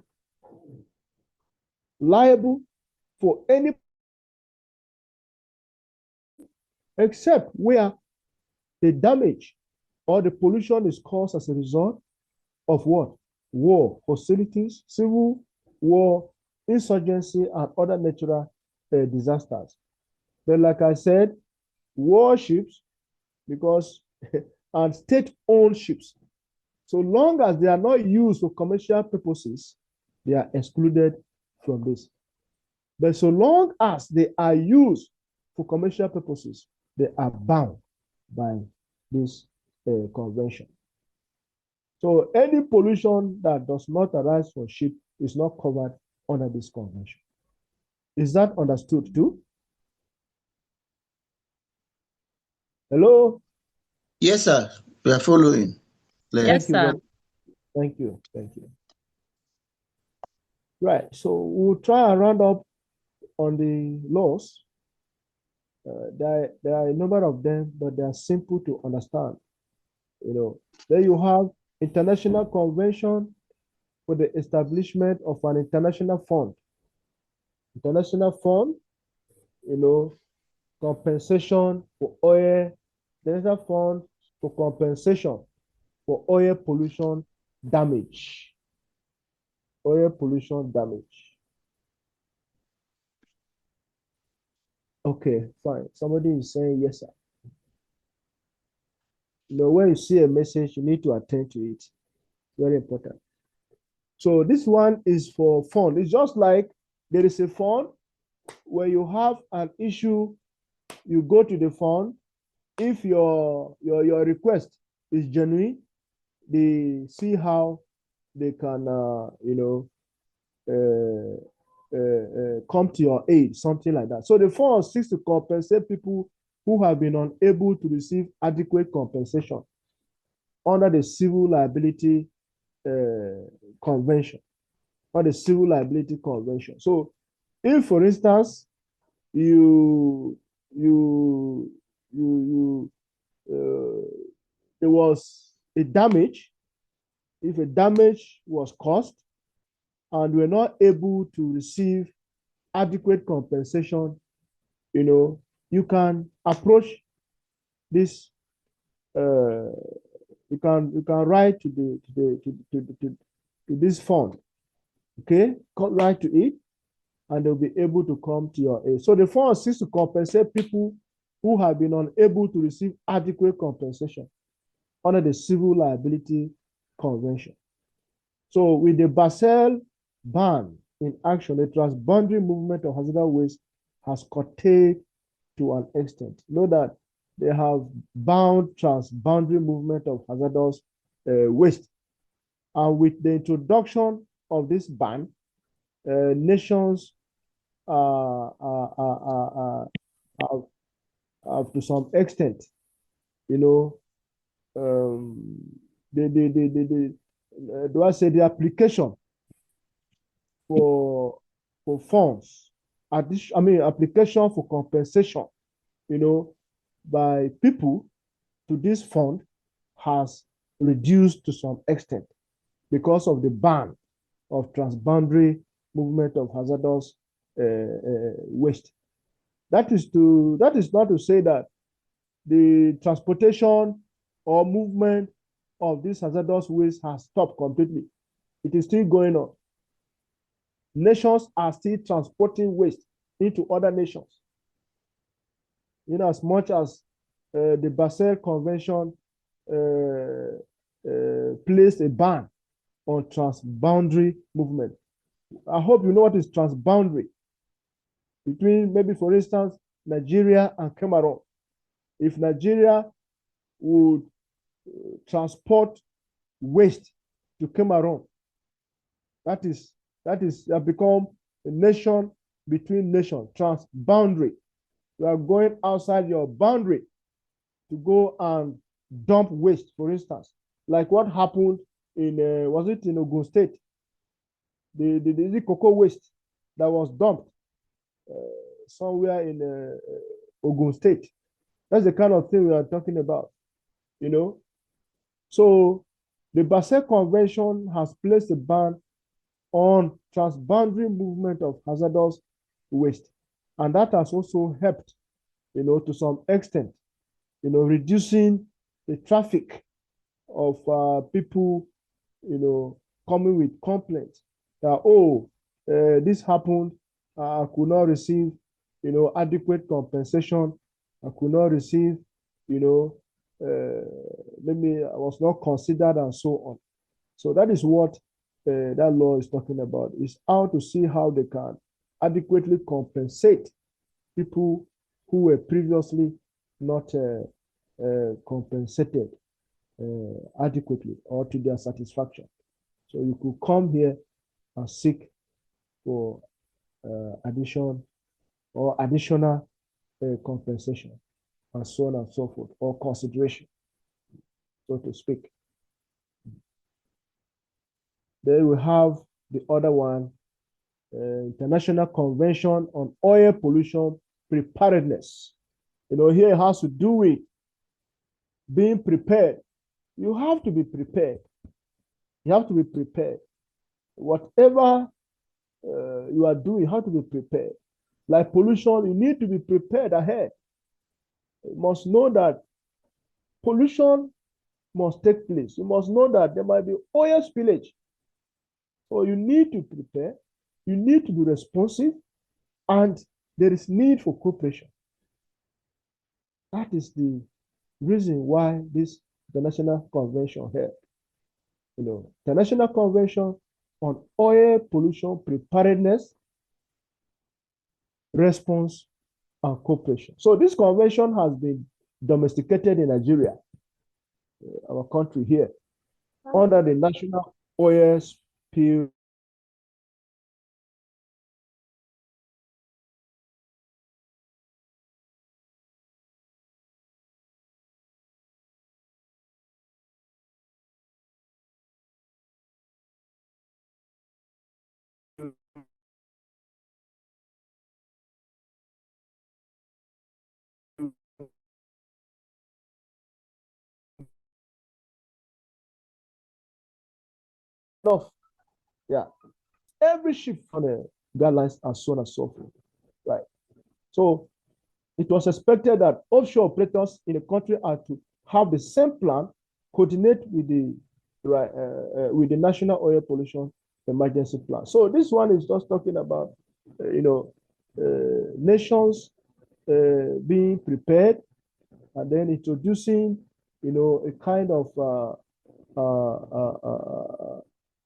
liable for any, except where the damage or the pollution is caused as a result of what? War, hostilities, civil war, insurgency, and other natural disasters. But like I said, warships, because and state-owned ships, so long as they are not used for commercial purposes, they are excluded from this. But so long as they are used for commercial purposes, they are bound by this convention. So any pollution that does not arise from ship is not covered under this convention. Is that understood too? Hello? Yes, sir. We are following. Yes, Thank you. sir. Thank you. Thank you. Right. So we'll try and round up on the laws. There are a number of them, but they are simple to understand. Then you have International Convention for the establishment of an international fund. International fund, compensation for oil, international fund for compensation for oil pollution damage. Oil pollution damage. Okay, fine. Somebody is saying yes, sir. When you see a message, you need to attend to it. Very important. So this one is for fund. It's just like there is a fund where you have an issue, you go to the fund. If your request is genuine, they see how they can come to your aid, something like that. So the fund seeks to compensate people who have been unable to receive adequate compensation under the Civil Liability Convention, or the Civil Liability Convention. So, if, for instance, there was a damage, if a damage was caused and we're not able to receive adequate compensation, you can approach this. You can write to this fund. Okay, write to it, and they'll be able to come to your aid. So the fund seeks to compensate people who have been unable to receive adequate compensation under the Civil Liability Convention. So with the Basel ban in action, the transboundary movement of hazardous waste has curtailed to an extent. Know that they have bound transboundary movement of hazardous waste. And with the introduction of this ban, nations have to some extent, do I say the application for funds, application for compensation, by people to this fund has reduced to some extent because of the ban of transboundary movement of hazardous waste. That is not to say that the transportation or movement of this hazardous waste has stopped completely. It is still going on. Nations are still transporting waste into other nations. As much as the Basel Convention placed a ban on transboundary movement. I hope you know what is transboundary. Between, maybe for instance, Nigeria and Cameroon. If Nigeria would transport waste to Cameroon, that become a nation between nations, transboundary. You are going outside your boundary to go and dump waste, for instance, like what happened in was it in Ogun State? The cocoa waste that was dumped somewhere in Ogun State. That's the kind of thing we are talking about, So the Basel Convention has placed a ban on transboundary movement of hazardous waste, and that has also helped, to some extent, reducing the traffic of people, coming with complaints that, this happened, I could not receive, adequate compensation. I could not receive, maybe I was not considered and so on. So that is what that law is talking about, is how to see how they can adequately compensate people who were previously not compensated adequately or to their satisfaction. So you could come here and seek for additional compensation. and so on and so forth, or consideration, so to speak. Then we have the other one, International Convention on Oil Pollution Preparedness. Here it has to do with being prepared. You have to be prepared. You have to be prepared. Whatever you are doing, you have to be prepared. Like pollution, you need to be prepared ahead. You must know that pollution must take place. You must know that there might be oil spillage. So you need to prepare. You need to be responsive, and there is need for cooperation. That is the reason why this international convention here. International Convention on Oil Pollution Preparedness, Response, and Cooperation. So this convention has been domesticated in Nigeria, our country here, under the National Oil Spill of, yeah, every ship on the guidelines and so on and so forth, right? So it was expected that offshore operators in the country are to have the same plan, coordinate with the National Oil Pollution Emergency Plan. So this one is just talking about, nations being prepared, and then introducing, a kind of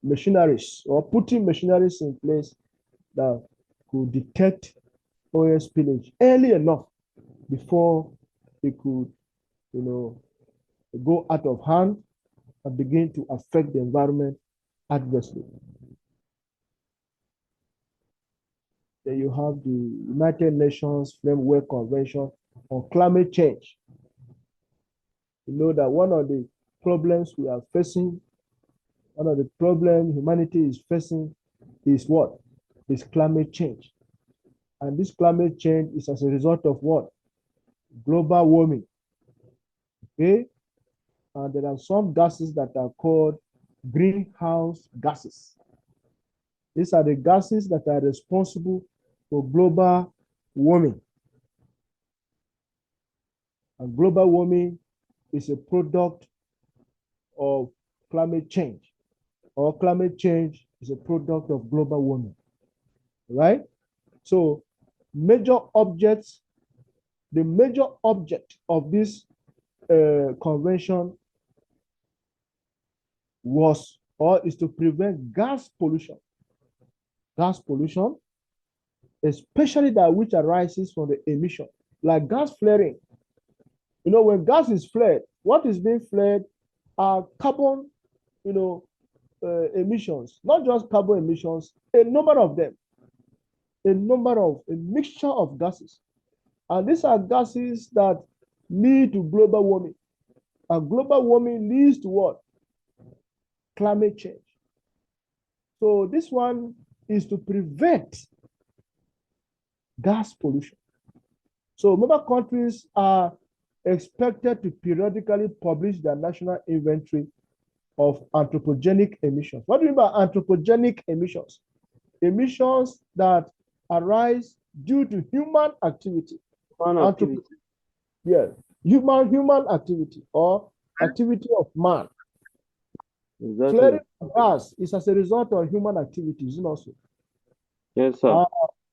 machineries, or putting machineries in place that could detect oil spillage early enough before it could, go out of hand and begin to affect the environment adversely. Then you have the United Nations Framework Convention on Climate Change. You know that one of the problems we are facing, one of the problems humanity is facing is what? Is climate change. And this climate change is as a result of what? Global warming. Okay? And there are some gases that are called greenhouse gases. These are the gases that are responsible for global warming. And global warming is a product of climate change, or climate change is a product of global warming, right? So major objects, the major object of this convention was, or is to prevent gas pollution. Gas pollution, especially that which arises from the emission, like gas flaring. When gas is flared, what is being flared are carbon, emissions, not just carbon emissions, a number of them, a mixture of gases. And these are gases that lead to global warming. And global warming leads to what? Climate change. So this one is to prevent gas pollution. So member countries are expected to periodically publish their national inventory of anthropogenic emissions. What do you mean by anthropogenic emissions? Emissions that arise due to human activity. Yeah, human activity, or activity of man. Exactly. Flaring of gas is as a result of human activities, also. Yes, sir.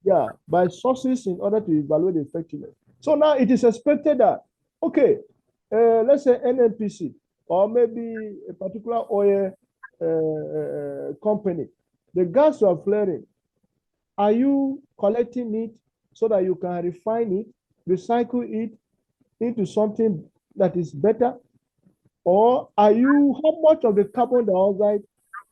Yeah, by sources in order to evaluate the effectiveness. So now it is expected that, okay, let's say NNPC, or maybe a particular oil company, the gas you are flaring, are you collecting it so that you can refine it, recycle it into something that is better? Or how much of the carbon dioxide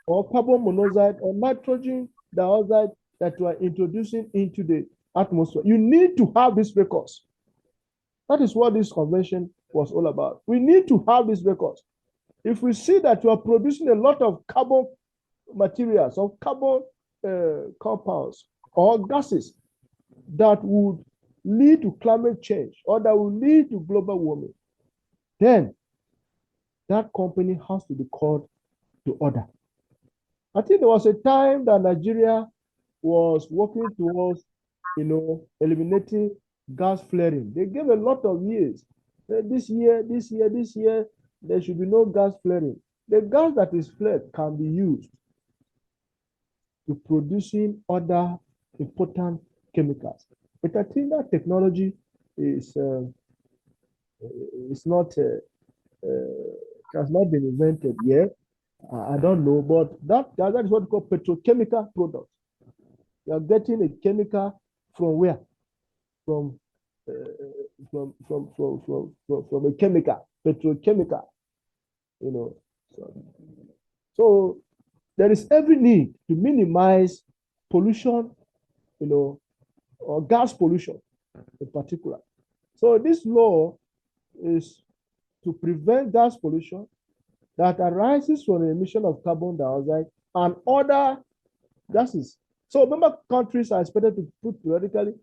or carbon monoxide or nitrogen dioxide that you are introducing into the atmosphere? You need to have these records. That is what this convention was all about. We need to have these records. If we see that you are producing a lot of carbon materials or carbon compounds or gases that would lead to climate change or that will lead to global warming, then that company has to be called to order. I think there was a time that Nigeria was working towards, eliminating gas flaring. They gave a lot of years. This year, there should be no gas flaring. The gas that is flared can be used to producing other important chemicals. But I think that technology is not has not been invented yet. I don't know, but that is what we call petrochemical products. You are getting a chemical from where? From a chemical, petrochemical. So there is every need to minimize pollution, or gas pollution in particular. So this law is to prevent gas pollution that arises from the emission of carbon dioxide and other gases. So member countries are expected to periodically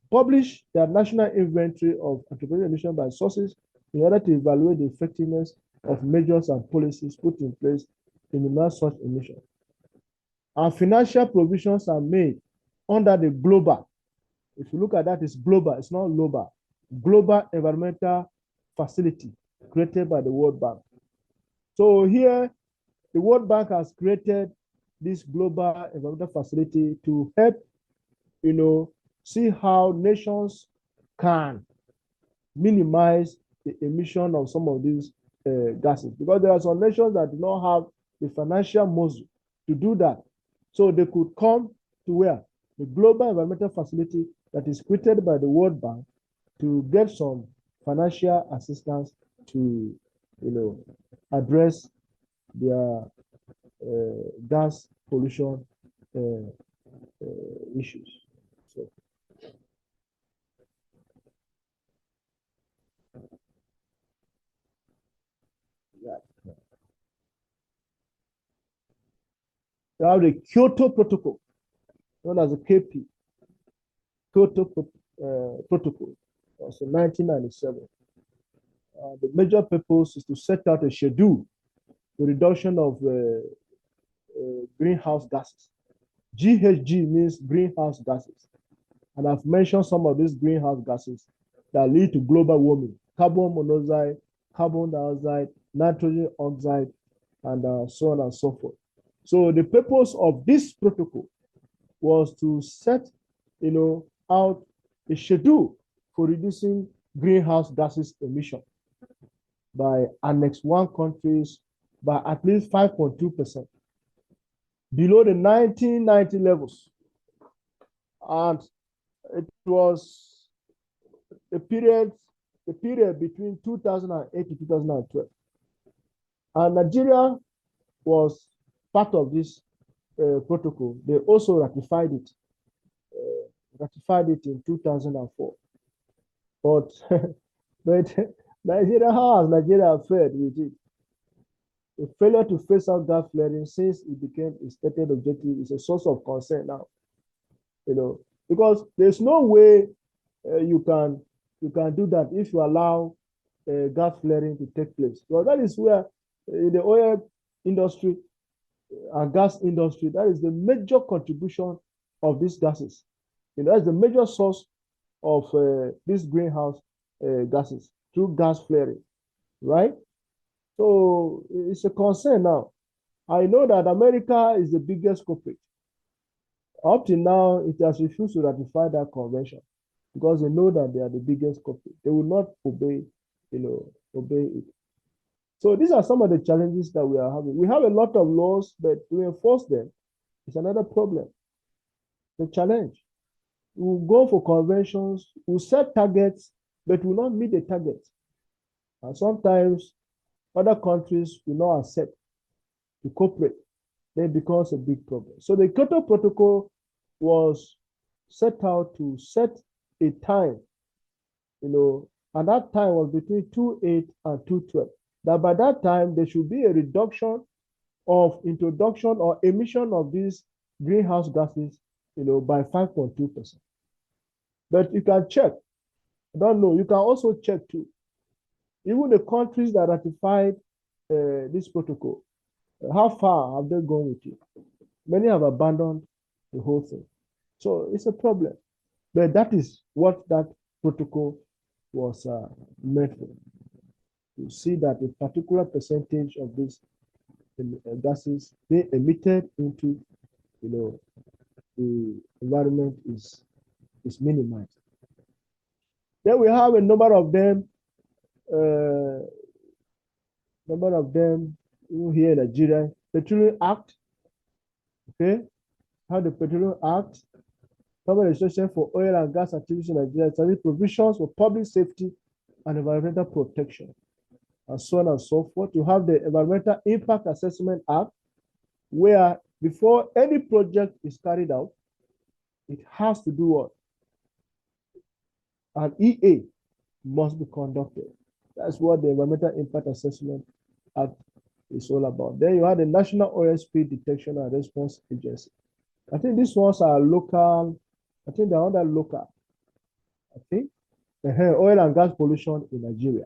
publish their national inventory of anthropogenic emission by sources in order to evaluate the effectiveness of measures and policies put in place to minimize such emissions. And financial provisions are made under the global. If you look at that, it's global, it's not global. Global environmental facility created by the World Bank. So here, the World Bank has created this global environmental facility to help, see how nations can minimize the emission of some of these gases. Because there are some nations that do not have the financial muscle to do that. So they could come to where? The global environmental facility that is created by the World Bank to get some financial assistance to, address their gas pollution issues. So. Yeah. You have the Kyoto Protocol, known as the KP, Kyoto Protocol, also 1997. The major purpose is to set out a schedule for reduction of greenhouse gases. GHG means greenhouse gases. And I've mentioned some of these greenhouse gases that lead to global warming: carbon monoxide, carbon dioxide, nitrogen oxide, and so on and so forth. So the purpose of this protocol was to set, out a schedule for reducing greenhouse gases emission by Annex 1 countries by at least 5.2% below the 1990 levels. And it was a period between 2008 to 2012. And Nigeria was part of this protocol. They also ratified it in 2004. But, Nigeria, how has Nigeria fared with it? The failure to face out gas flaring since it became a stated objective is a source of concern now. Because there's no way you can do that if you allow gas flaring to take place. So that is where in the oil industry and gas industry, that is the major contribution of these gases. That's the major source of these greenhouse gases through gas flaring, right? So it's a concern now. I know that America is the biggest culprit. Up to now, it has refused to ratify that convention because they know that they are the biggest culprit. They will not obey it. So these are some of the challenges that we are having. We have a lot of laws, but to enforce them is another problem. The challenge. We'll go for conventions, we'll set targets, but will not meet the targets. And sometimes other countries will not accept to cooperate. Then it becomes a big problem. So the Kyoto Protocol was set out to set a time, and that time was between 2.8 and 2.12. That by that time, there should be a reduction of introduction or emission of these greenhouse gases, by 5.2%. But you can check. I don't know. You can also check too. Even the countries that ratified this protocol, how far have they gone with it? Many have abandoned the whole thing. So it's a problem. But that is what that protocol was meant for. You see that a particular percentage of these gases being emitted into, the environment is minimized. Then we have a number of them here in Nigeria. Petroleum Act, okay? How the Petroleum Act, cover legislation for oil and gas activities in Nigeria, establish provisions for public safety and environmental protection, and so on and so forth. You have the Environmental Impact Assessment Act, where before any project is carried out, it has to do what? An EA must be conducted. That's what the Environmental Impact Assessment Act is all about. Then you have the National Oil Spill Detection and Response Agency. I think these ones are local. I think they're under local. I think oil and gas pollution in Nigeria.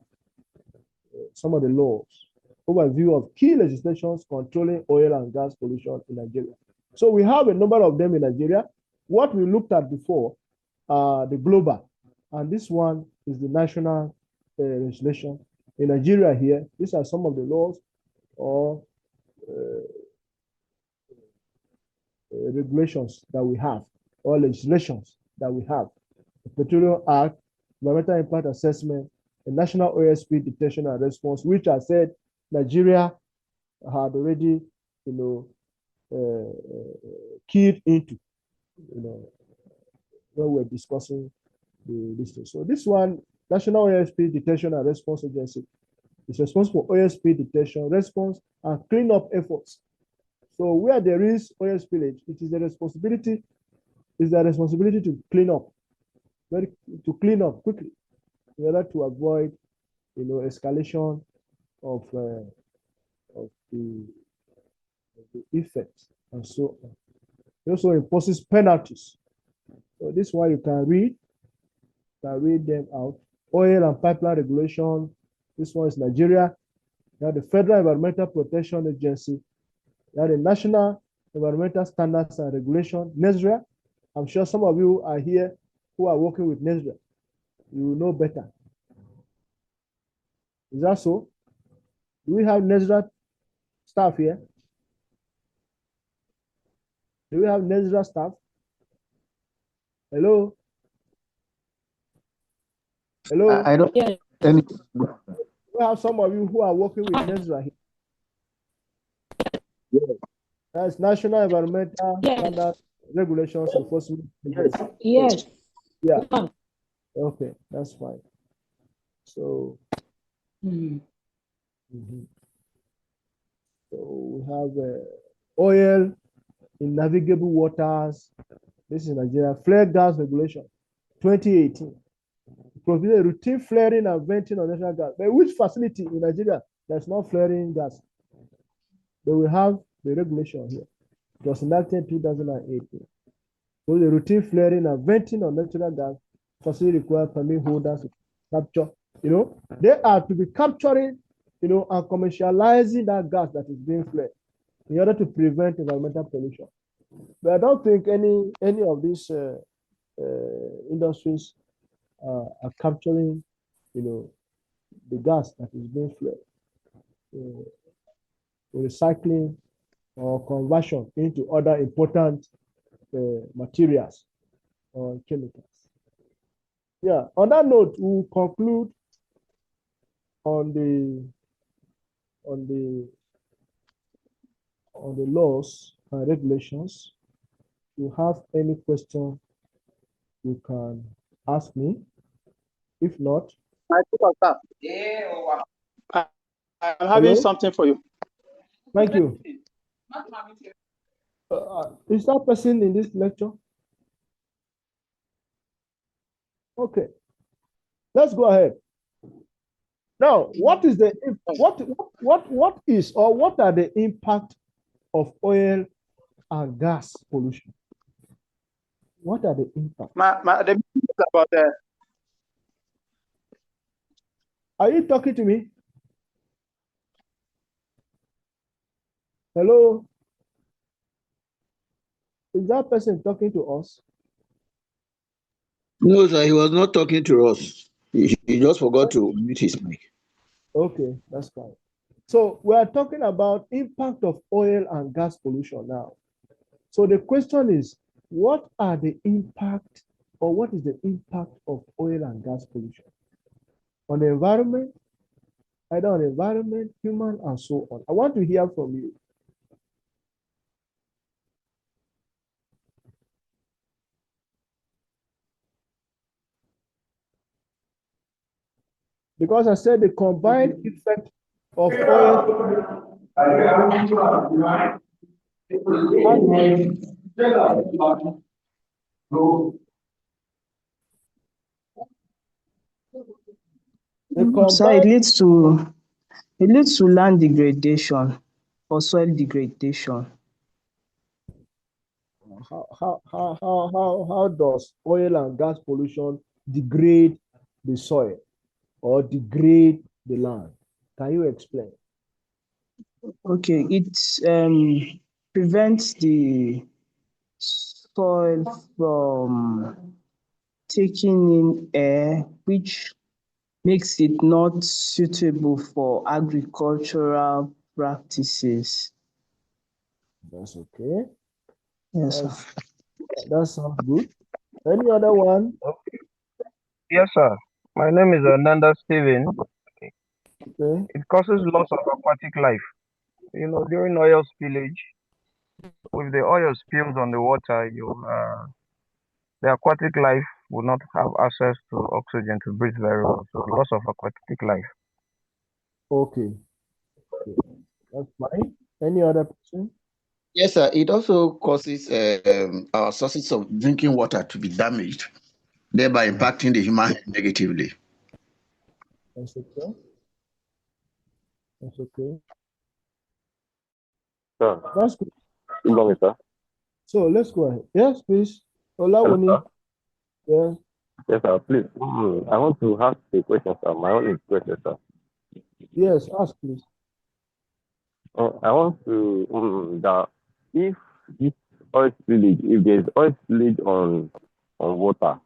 Some of the laws. Overview of key legislations controlling oil and gas pollution in Nigeria. So we have a number of them in Nigeria. What we looked at before, the global, and this one is the national legislation in Nigeria here. These are some of the laws or regulations that we have, or legislations that we have. The Petroleum Act, Environmental Impact Assessment, the National Oil Spill Detection and Response, which I said Nigeria had already, keyed into, when we're discussing this thing. So this one, National Oil Spill Detection and Response Agency, is responsible for oil spill detection, response, and cleanup efforts. So where there is oil spillage, it is the responsibility to clean up, to clean up quickly, in order to avoid, escalation of the effects and so on. It also imposes penalties. So this one you can read them out. Oil and pipeline regulation. This one is Nigeria. You have the Federal Environmental Protection Agency. You have the National Environmental Standards and Regulation, NESRA. I'm sure some of you are here who are working with NESRA. You will know better. Is that so? Do we have NESRA staff here? Do we have NESRA staff? Hello? Hello? I don't. Yes. Any, We have some of you who are working with NESRA here. That's National Environmental Standards Regulations Enforcement Agency. Yes. Yeah. Okay, that's fine. So, Mm. so we have oil in navigable waters. This is Nigeria. Flare gas regulation, 2018. Prohibit routine flaring and venting of natural gas. But which facility in Nigeria that's not flaring gas? They will have the regulation here. It was enacted in 2018. So the routine flaring and venting of natural gas facility require permit holders to capture. They are to be capturing, and commercializing that gas that is being flared in order to prevent environmental pollution. But I don't think any of these industries are capturing, the gas that is being flared, recycling or conversion into other important materials or chemicals. Yeah. On that note, we'll conclude on the laws and regulations. If you have any question, you can ask me. If not, I'm having hello? something for you. Thank you. Is that person in this lecture? Okay. Let's go ahead. Now, what are the impact of oil and gas pollution? What are the impacts? The is about Are you talking to me? Hello? Is that person talking to us? No, sir, he was not talking to us. He just forgot to mute his mic. Okay, that's fine. So we are talking about impact of oil and gas pollution now. So the question is, what are the impact or what is the impact of oil and gas pollution on the environment, either on the environment, human, and so on? I want to hear from you. Because I said the combined effect of oil. So it leads to land degradation or soil degradation. How does oil and gas pollution degrade the soil or degrade the land? Can you explain? Okay, it prevents the soil from taking in air, which makes it not suitable for agricultural practices. That's okay. Yes, sir. That sounds good. Any other one? Yes, sir. My name is Nanda Steven. Okay. It causes loss of aquatic life. During oil spillage, if the oil spills on the water, the aquatic life will not have access to oxygen to breathe very well. So loss of aquatic life. Okay. That's fine. Any other person? Yes, sir. It also causes our sources of drinking water to be damaged, thereby impacting the human health negatively. That's okay. That's okay. Sir, That's good. good morning, sir. So let's go ahead. Yes, please. Olawoni. Yes. Yes, sir. Please, I want to ask a question, sir. My own question, sir. Yes, ask please. I want to that if this oil spillage, if there is oil spillage on water,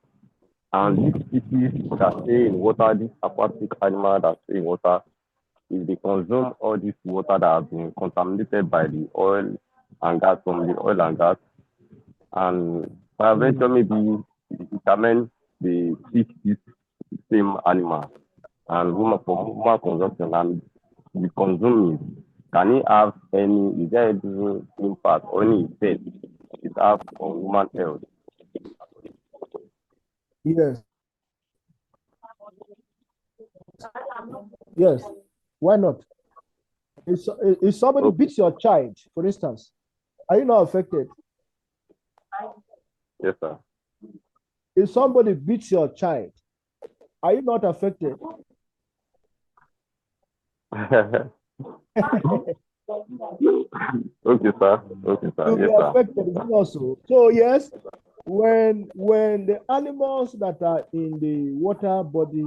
and these species that stay in water, this aquatic animal that stay in water, if they consume all this water that has been contaminated by the oil and gas from the oil and gas, and eventually maybe determine the teach this same animal and for human consumption and the consuming, can it have any, is there any impact or any effect it has on human health? Yes. Yes. Why not? If somebody beats your child, for instance, are you not affected? Yes, sir. If somebody beats your child, are you not affected? Okay, sir. Okay, sir. You'll Yes, be sir. affected also. So yes, when the animals that are in the water body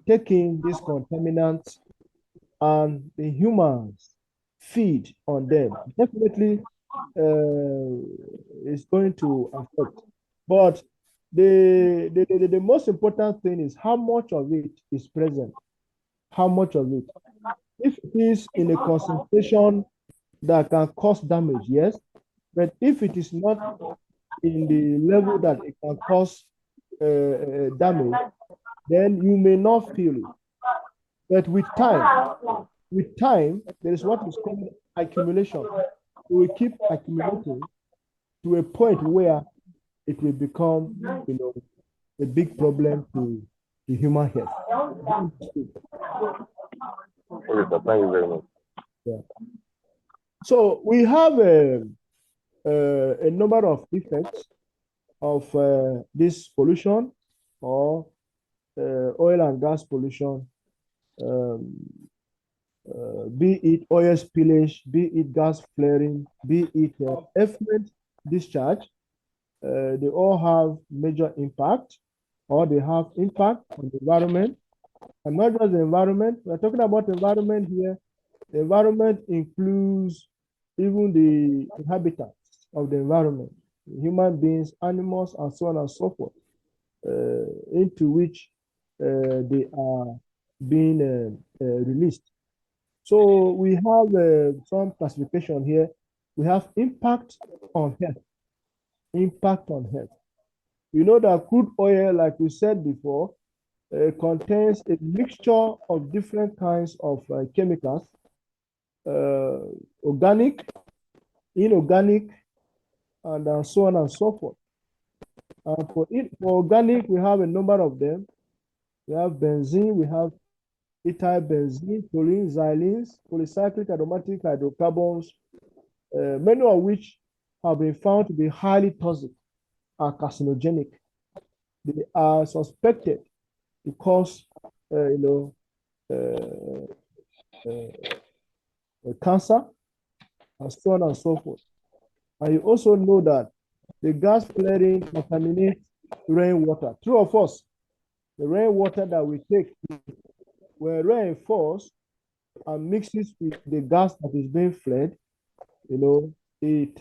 taking these contaminants and the humans feed on them, definitely is going to affect. But the most important thing is how much of it is present. How much of it? If it is in a concentration that can cause damage, yes. But if it is not in the level that it can cause damage, then you may not feel it. But with time, there is what is called accumulation. We will keep accumulating to a point where it will become, a big problem to the human health. Okay, sir. Thank you very much. Yeah. So we have a number of effects of this pollution or oil and gas pollution, be it oil spillage, be it gas flaring, be it effluent discharge, they all have major impact, or they have impact on the environment. And not just the environment, we're talking about environment here. The environment includes even the habitats of the environment, human beings, animals, and so on and so forth, into which they are being released. So we have some classification here. We have impact on health. Impact on health. You know that crude oil, like we said before, contains a mixture of different kinds of chemicals, organic, inorganic, and so on and so forth. For organic, we have a number of them. We have benzene, we have ethyl benzene, chlorine, xylenes, polycyclic aromatic hydrocarbons, many of which have been found to be highly toxic and carcinogenic. They are suspected to cause, cancer, and so on and so forth. And you also know that the gas flaring contaminates rainwater. True or false? The rainwater that we take, when rain falls and mixes with the gas that is being flared, it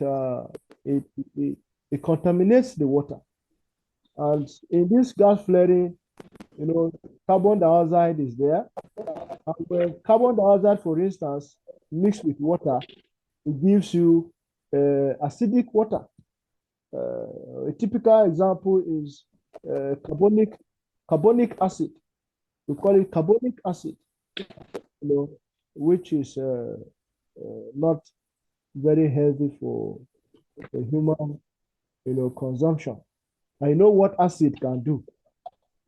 contaminates the water. And in this gas flaring, carbon dioxide is there. And when carbon dioxide, for instance, mixed with water, it gives you acidic water. A typical example is carbonic acid. We call it carbonic acid, which is not very healthy for human, consumption. I know what acid can do.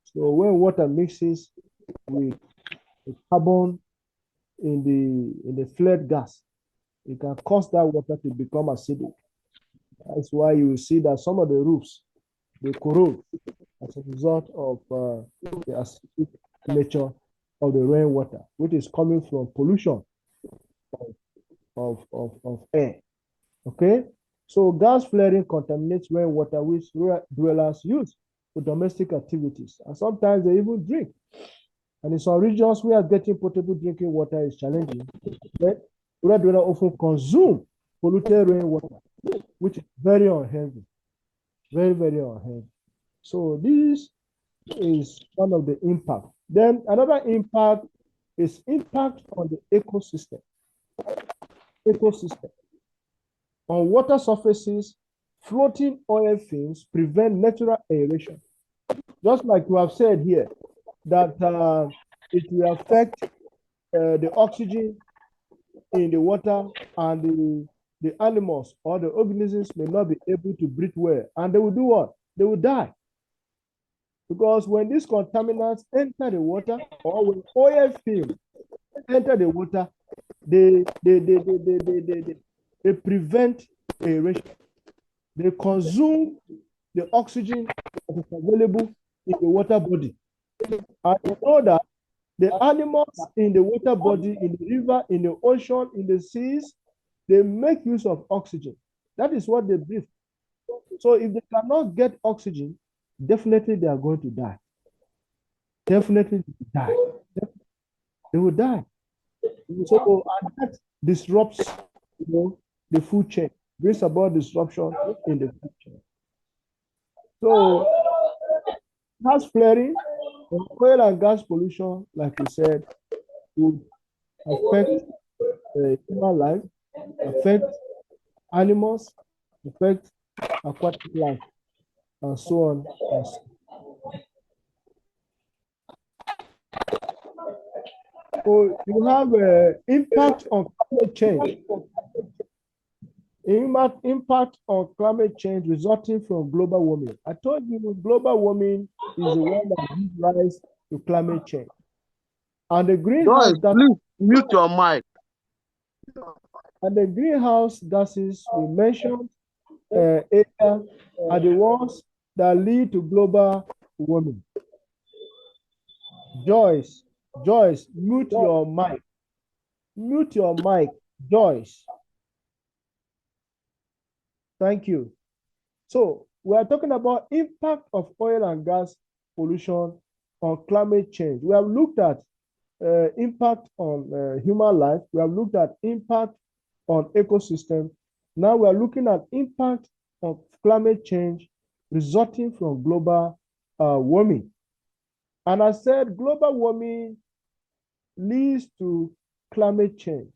So when water mixes with carbon in the flared gas, it can cause that water to become acidic. That's why you will see that some of the roofs, they corrode as a result of the acidic nature of the rainwater, which is coming from pollution of air. Okay? So gas flaring contaminates rainwater, which dwellers use for domestic activities. And sometimes they even drink. And in some regions where getting potable drinking water is challenging, rural dwellers often consume polluted rainwater, which is very unhealthy. Very, very unhealthy. So this is one of the impact. Then another impact is impact on the ecosystem. On water surfaces, floating oil films prevent natural aeration. Just like you have said here, that it will affect the oxygen in the water, and the animals or the organisms may not be able to breathe well. And they will do what? They will die. Because when these contaminants enter the water, or when oil films enter the water, they prevent aeration. They consume the oxygen that is available in the water body. And you know that the animals in the water body, in the river, in the ocean, in the seas, they make use of oxygen. That is what they breathe. So if they cannot get oxygen, definitely they are going to die. Definitely die. They will die. So that disrupts, the food chain, brings about disruption in the food chain. So gas flaring, oil and gas pollution, like we said, would affect human life, affect animals, affect aquatic life, and so on. So you have impact on climate change. Impact on climate change resulting from global warming. I told you global warming is the one that gives rise to climate change. And the greenhouse gases. Please mute your mic. And the greenhouse gases we mentioned earlier are the ones that lead to global warming. Joyce, Joyce, mute your mic. Mute your mic, Joyce. Thank you. So we are talking about impact of oil and gas pollution on climate change. We have looked at impact on human life. We have looked at impact on ecosystem. Now we are looking at impact of climate change resulting from global warming. And I said global warming leads to climate change.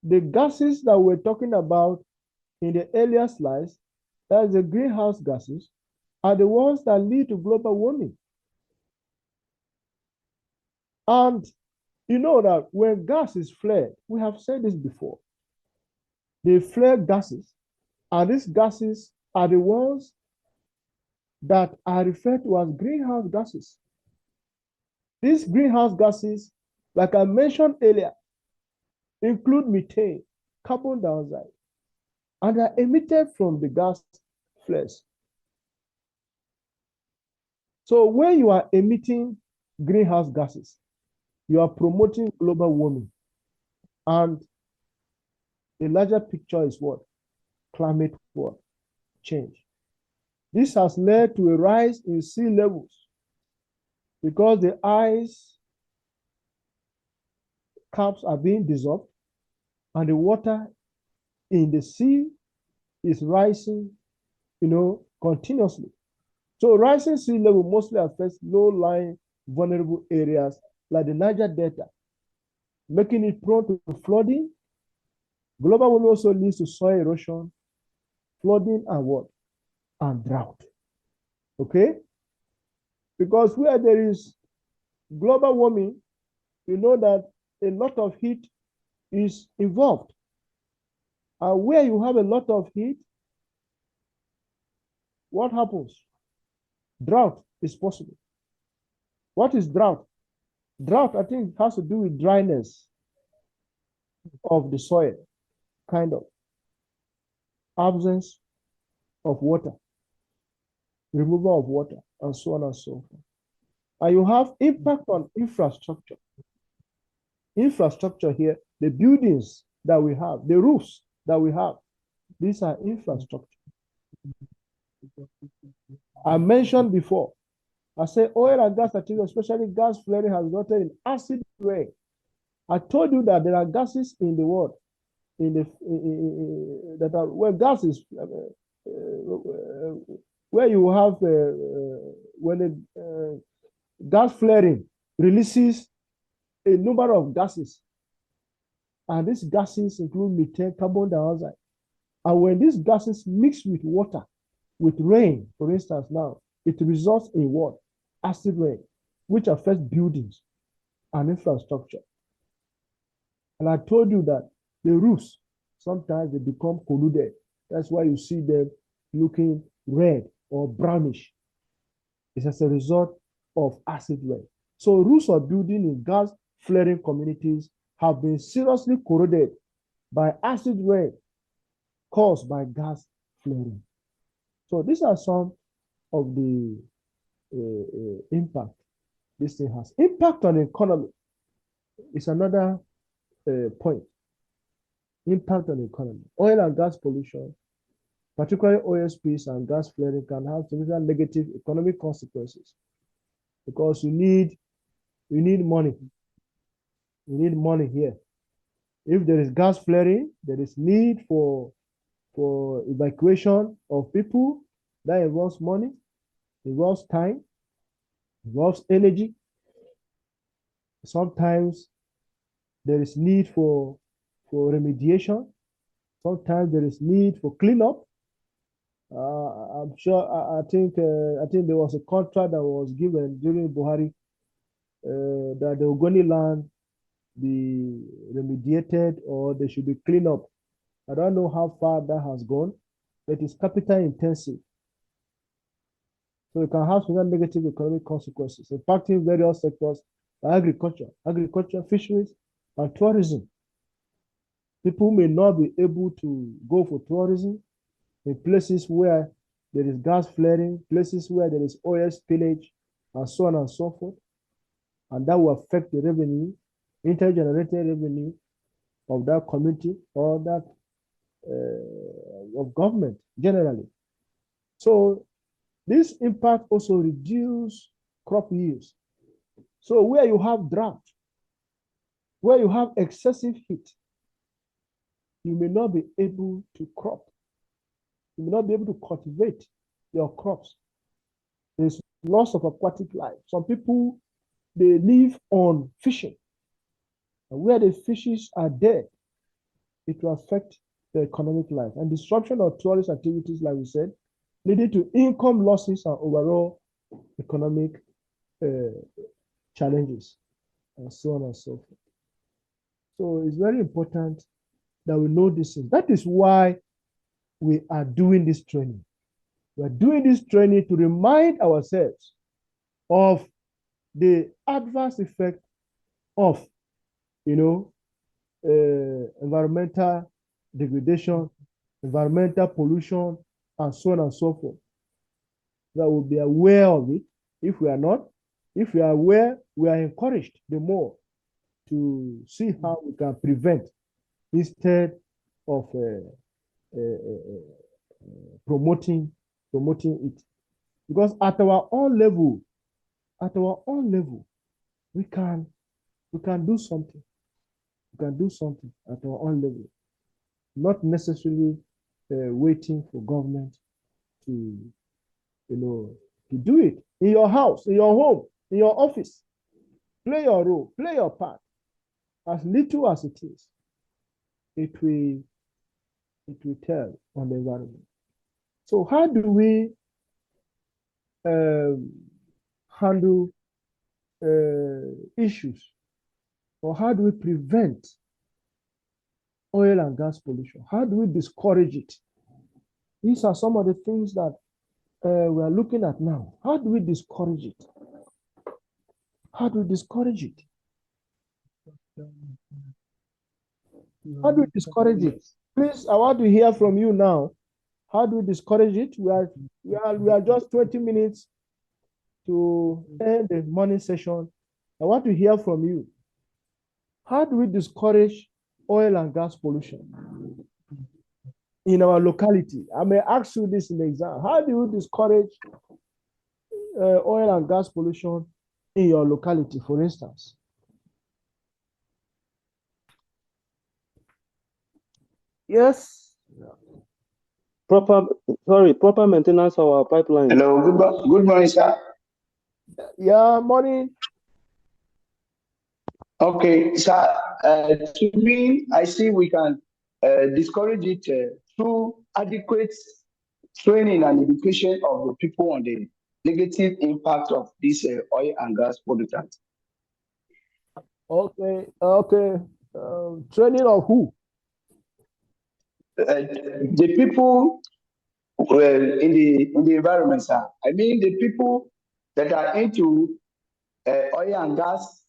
The gases that we're talking about in the earlier slides, that is the greenhouse gases, are the ones that lead to global warming. And you know that when gas is flared, we have said this before, they flare gases, and these gases are the ones that are referred to as greenhouse gases. These greenhouse gases, like I mentioned earlier, include methane, carbon dioxide, and are emitted from the gas flares. So when you are emitting greenhouse gases, you are promoting global warming. And the larger picture is what? Climate change. This has led to a rise in sea levels because the ice caps are being dissolved and the water in the sea is rising, continuously. So rising sea level mostly affects low-lying vulnerable areas like the Niger Delta, making it prone to flooding. Global warming also leads to soil erosion, flooding, and what? And drought. Okay? Because where there is global warming, you know that a lot of heat is involved. And where you have a lot of heat, what happens? Drought is possible. What is drought? Drought, I think, has to do with dryness of the soil, kind of. Absence of water, removal of water, and so on and so forth. And you have impact on infrastructure. Infrastructure here, the buildings that we have, the roofs that we have, these are infrastructure. I mentioned before, I said oil and gas activity, especially gas flaring, has resulted in acid rain. I told you that there are gases in the world, that are where gases, where you have when gas flaring releases a number of gases, and these gases include methane, carbon dioxide. And when these gases mix with water, with rain, for instance, now, it results in what? Acid rain, which affects buildings and infrastructure. And I told you that the roofs, sometimes they become polluted. That's why you see them looking red or brownish. It's as a result of acid rain. So roofs of buildings in gas flaring communities have been seriously corroded by acid rain caused by gas flaring. So these are some of the impact this thing has. Impact on the economy is another point. Impact on the economy. Oil and gas pollution, particularly OSPs and gas flaring, can have significant negative economic consequences because you need money. You need money here. If there is gas flaring, there is need for evacuation of people. That involves money, involves time, involves energy. Sometimes there is need for remediation. Sometimes there is need for cleanup. I'm sure. I think there was a contract that was given during Buhari that the Ogoni land be remediated or they should be cleaned up. I don't know how far that has gone, but it's capital intensive. So it can have some negative economic consequences, impacting various sectors like agriculture, fisheries, and tourism. People may not be able to go for tourism in places where there is gas flaring, places where there is oil spillage, and so on and so forth. and that will affect the revenue, intergenerated revenue of that community or that of government generally. So this impact also reduce crop yields. So where you have drought, where you have excessive heat, you may not be able to crop. You may not be able to cultivate your crops. There's loss of aquatic life. Some people, they live on fishing. And where the fishes are dead, it will affect the economic life. And disruption of tourist activities, like we said, leading to income losses and overall economic challenges, and so on and so forth. So it's very important that we know this. That is why we are doing this training. We are doing this training to remind ourselves of the adverse effect of, environmental degradation, environmental pollution, and so on and so forth. That we'll be aware of it. If we are not, if we are aware, we are encouraged the more to see how we can prevent instead of promoting it. Because at our own level, we can do something. We can do something at our own level, not necessarily waiting for government to, to do it in your house, in your home, in your office. Play your role, play your part, as little as it is. It will tell on the environment. So how do we handle issues, or how do we prevent oil and gas pollution? How do we discourage it? These are some of the things that we are looking at now. How do we discourage it? How do we discourage it? How do we discourage it? Please, I want to hear from you now. How do we discourage it? We are just 20 minutes to end the morning session. I want to hear from you. How do we discourage oil and gas pollution in our locality? I may ask you this in the exam. How do you discourage oil and gas pollution in your locality, for instance? Yes. Proper maintenance of our pipeline. Hello, good morning, sir. Yeah, morning. Okay, sir. To me, I see we can discourage it through adequate training and education of the people on the negative impact of this oil and gas pollutants. Okay. Training of who? The people in the environment, sir. I mean the people that are into oil and gas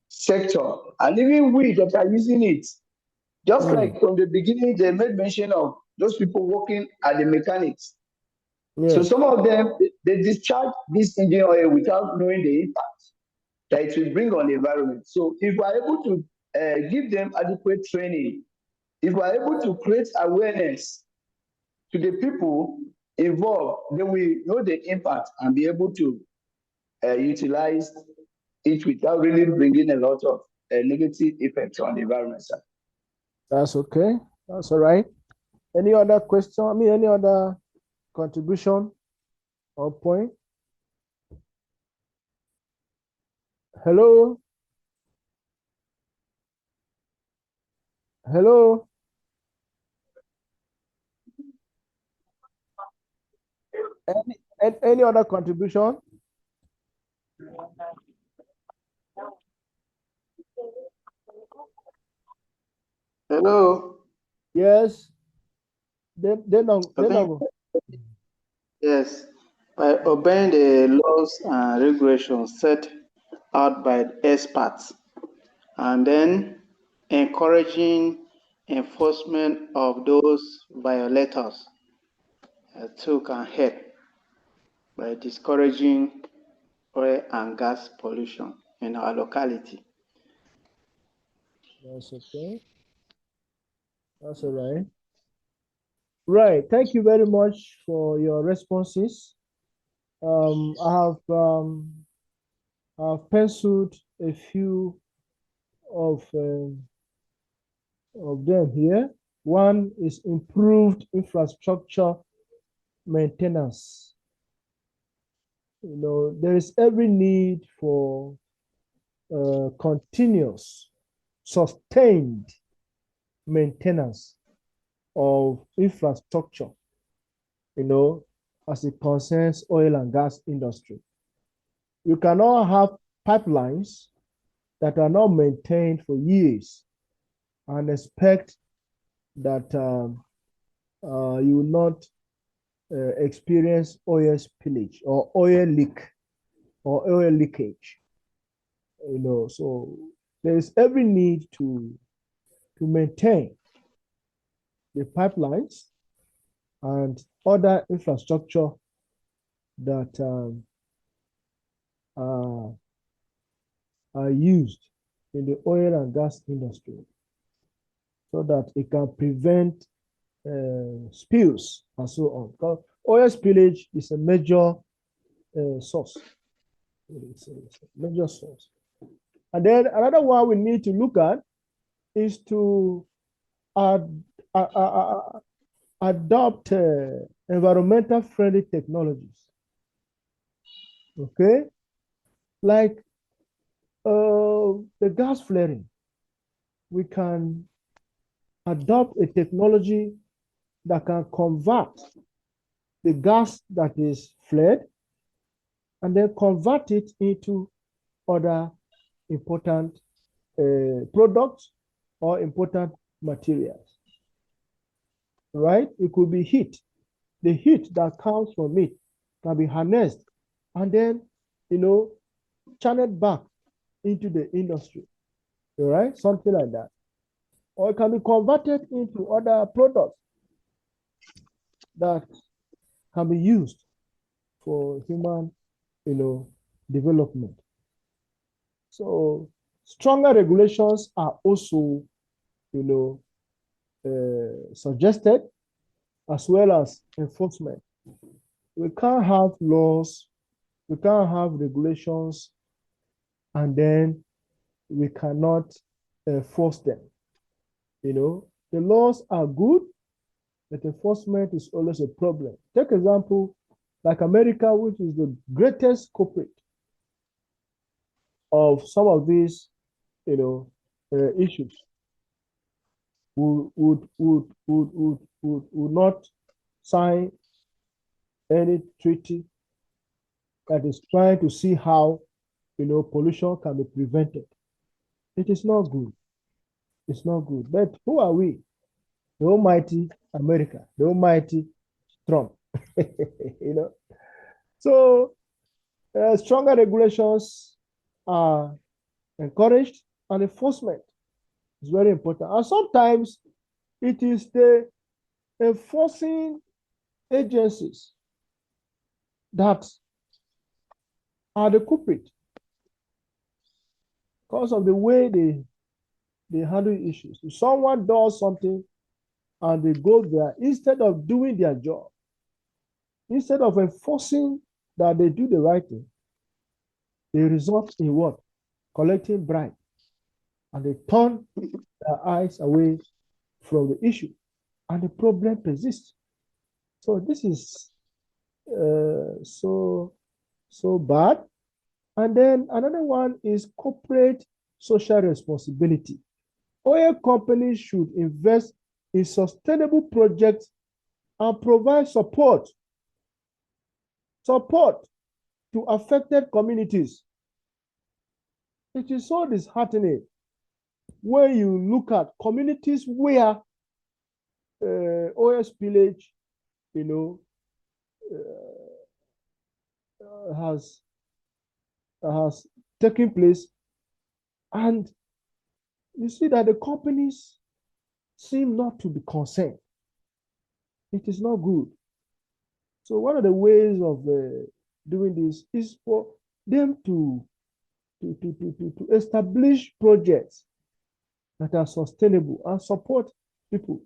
sector, and even we that are using it. Just like from the beginning, they made mention of those people working at the mechanics. Yes. So some of them, they discharge this engine oil without knowing the impact that it will bring on the environment. So if we are able to give them adequate training, if we are able to create awareness to the people involved, then we know the impact and be able to utilize it without really bringing a lot of negative effects on the environment, sir. That's okay. That's all right. Any other question? Any other contribution or point? Hello? Hello? Any other contribution? Hello. Yes. They don't go. Yes. By obeying the laws and regulations set out by experts, and then encouraging enforcement of those violators too can help by discouraging oil and gas pollution. in our locality. That's okay. That's all right. Right. Thank you very much for your responses. I've penciled a few of them here. One is improved infrastructure maintenance. You know, there is every need for continuous, sustained maintenance of infrastructure, you know, as it concerns oil and gas industry. You cannot have pipelines that are not maintained for years and expect that you will not experience oil spillage or oil leak or oil leakage. You know, so there is every need to maintain the pipelines and other infrastructure that are used in the oil and gas industry so that it can prevent spills and so on. Because oil spillage is a major source. It's a major source. And then another one we need to look at is to adopt environmental friendly technologies. Okay, like the gas flaring, we can adopt a technology that can convert the gas that is flared and then convert it into other important products or important materials. Right? It could be heat. The heat that comes from it can be harnessed and then, you know, channeled back into the industry. Right? Something like that. Or it can be converted into other products that can be used for human, you know, development. So stronger regulations are also, you know, suggested, as well as enforcement. We can't have laws, we can't have regulations, and then we cannot enforce them. You know, the laws are good, but enforcement is always a problem. Take example, like America, which is the greatest culprit of some of these, you know, issues, would not sign any treaty that is trying to see how, you know, pollution can be prevented. It is not good. It's not good. But who are we? The almighty America, the almighty Trump. You know. So stronger regulations are encouraged, and enforcement is very important. And sometimes it is the enforcing agencies that are the culprit because of the way they handle issues. If someone does something and they go there, instead of doing their job, instead of enforcing that they do the right thing, they result in what? Collecting bribe. And they turn their eyes away from the issue. And the problem persists. So this is so bad. And then another one is corporate social responsibility. Oil companies should invest in sustainable projects and provide support to affected communities. It is so disheartening when you look at communities where oil spillage, you know, has taken place, and you see that the companies seem not to be concerned. It is not good. So one of the ways of doing this is for them to to establish projects that are sustainable and support people.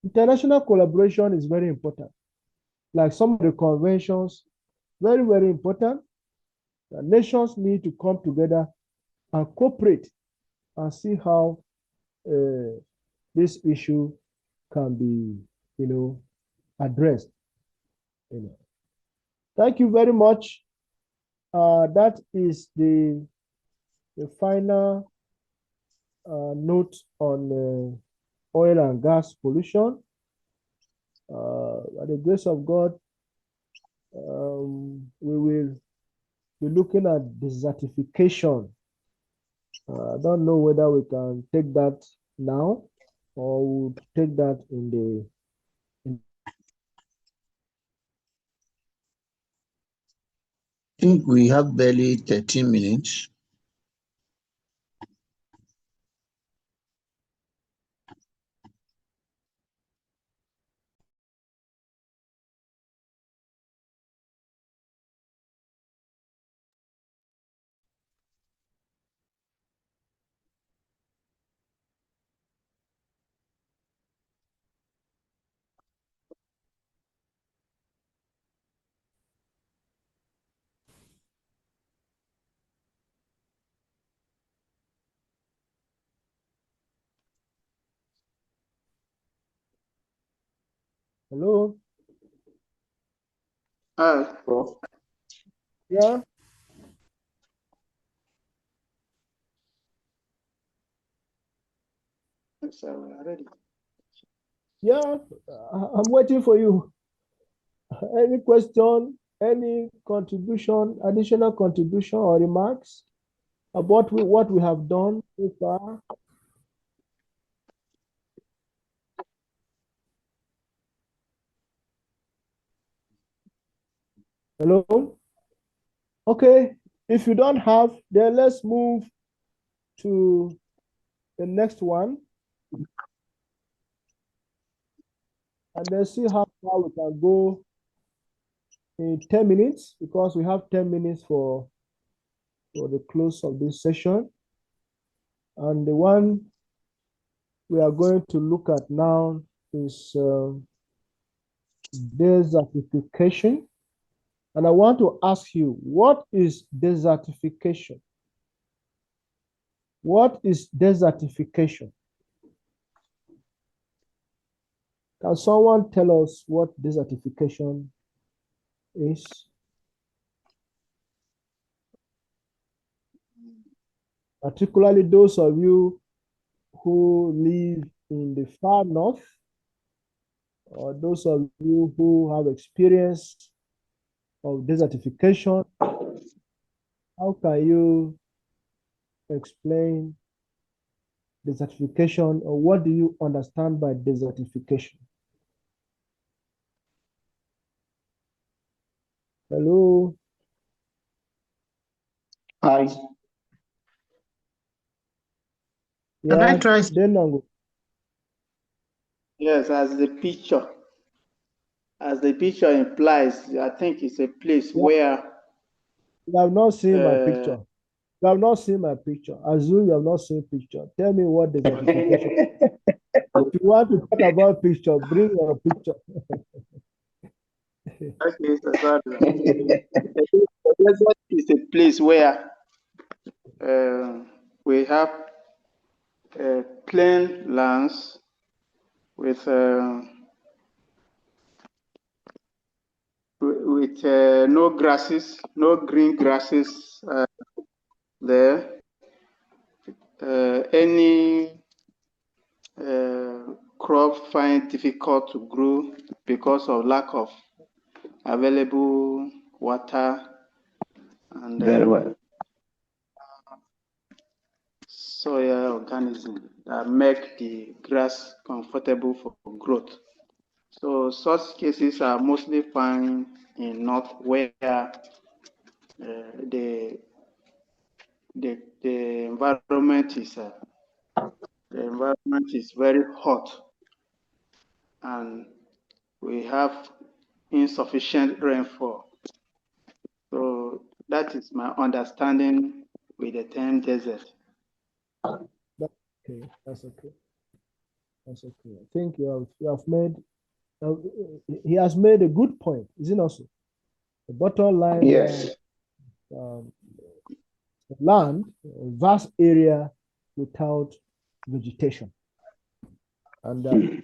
International collaboration is very important. Like some of the conventions, very, very important. The nations need to come together and cooperate and see how this issue can be, addressed. Thank you very much. That is the final note on oil and gas pollution. By the grace of God, we will be looking at desertification. I don't know whether we can take that now or we'll take that in the. I think we have barely 13 minutes. Hello? Prof. Yeah? Yes, sir, we are ready. Yeah, I'm waiting for you. Any question, any contribution, additional contribution or remarks about what we have done so far? Hello? Okay, if you don't have, then let's move to the next one. And then see how far we can go in 10 minutes, because we have 10 minutes for the close of this session. And the one we are going to look at now is desertification. And I want to ask you, what is desertification? What is desertification? Can someone tell us what desertification is? Particularly those of you who live in the far north, or those of you who have experience of desertification, how can you explain desertification, or what do you understand by desertification? Hello? Hi. Yeah, then Yes, as the picture implies, I think it's a place where you have not seen my picture. You have not seen my picture. Assume you have not seen picture. Tell me what desertification is. If you want to talk about picture, bring your picture. okay, so sorry. The desert is a place where we have plain lands with no grasses, no green grasses there. Any crop find difficult to grow because of lack of available water and Very well. soil organism that make the grass comfortable for growth. So such cases are mostly found in north, where the environment is very hot, and we have insufficient rainfall. So That is my understanding with the term desert. Okay, that's okay. That's okay. I think you have made he has made a good point, isn't it also? The bottom line Yes. land, a vast area without vegetation. And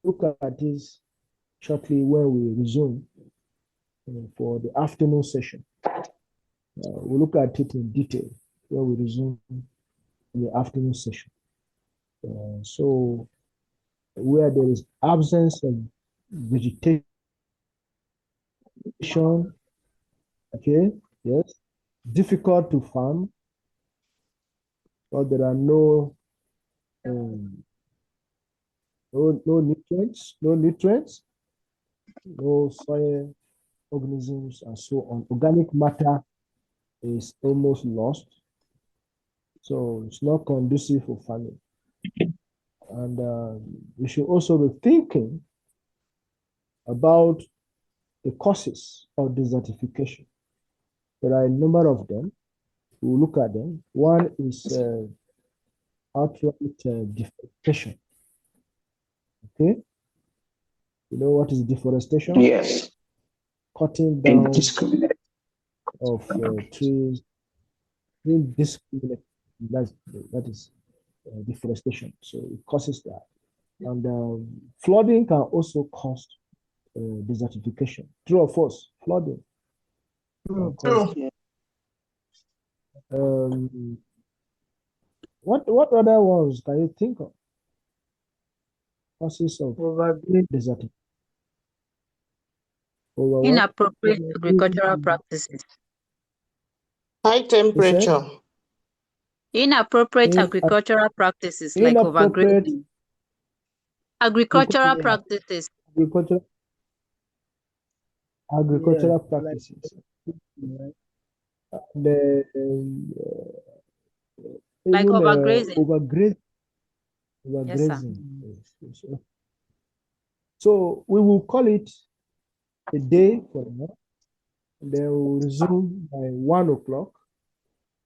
look at this shortly when we resume for the afternoon session. We'll look at it in detail when we resume in the afternoon session. So where there is absence of vegetation, okay, yes, difficult to farm, or there are no nutrients, no soil organisms, and so on. Organic matter is almost lost, so it's not conducive for farming. And we should also be thinking about the causes of desertification. There are a number of them. We'll look at them. One is outright deforestation. Okay, you know what is deforestation? Yes. Cutting down Indiscriminate. of trees indiscriminately. That is deforestation. So it causes that. And flooding can also cause desertification. True or false? Flooding. What other ones can you think of? Causes of desertification. Inappropriate agricultural practices. High temperature. Inappropriate agricultural practices like overgrazing. Agricultural practices. Agricultural practices. Like overgrazing. Overgrazing. Yes, so we will call it a day for now. Then we'll resume by 1 o'clock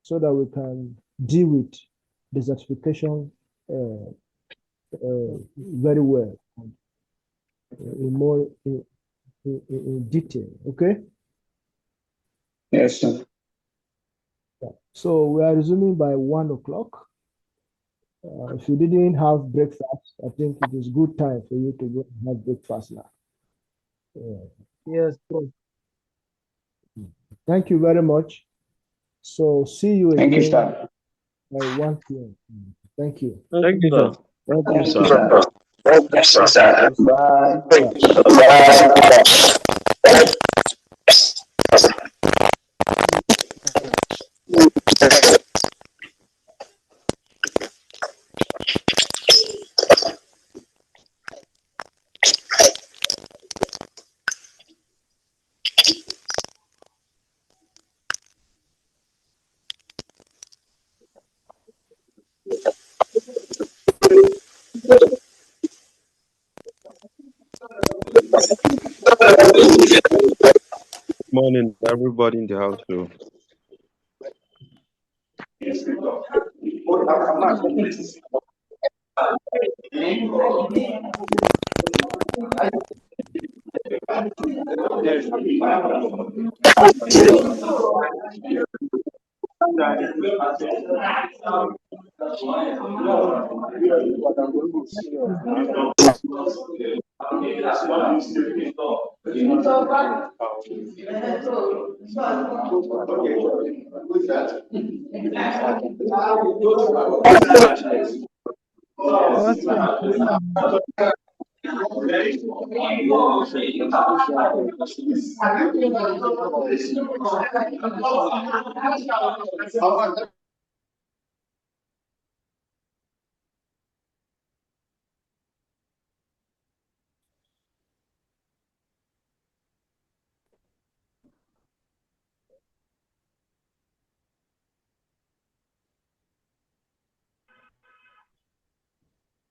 so that we can deal with desertification very well in detail. Okay. Yes, sir. So we are resuming by 1 o'clock. If you didn't have breakfast, I think it is good time for you to go and have breakfast now. Yes. Thank you very much. So see you again. Thank you, sir. By 1 p.m. Thank you. Thank you, sir. Thank you, sir. Bye. Morning, everybody in the house too.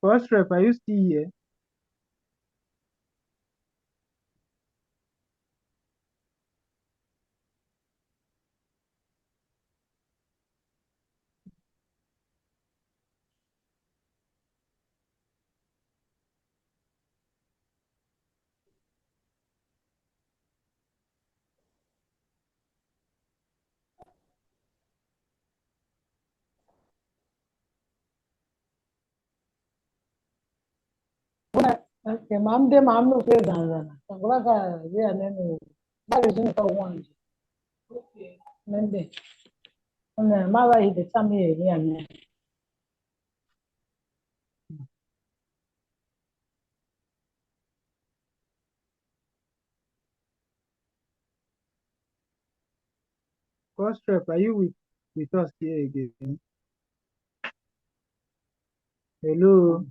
First rep, are you still here? Okay, ma'am, de ma'am no fe zanzana. Sangula ka ya nene. Bari jini ka wanje. Okay. Mende. Ona mara hide sami ya ne. First rep, are you with us here again? Hello.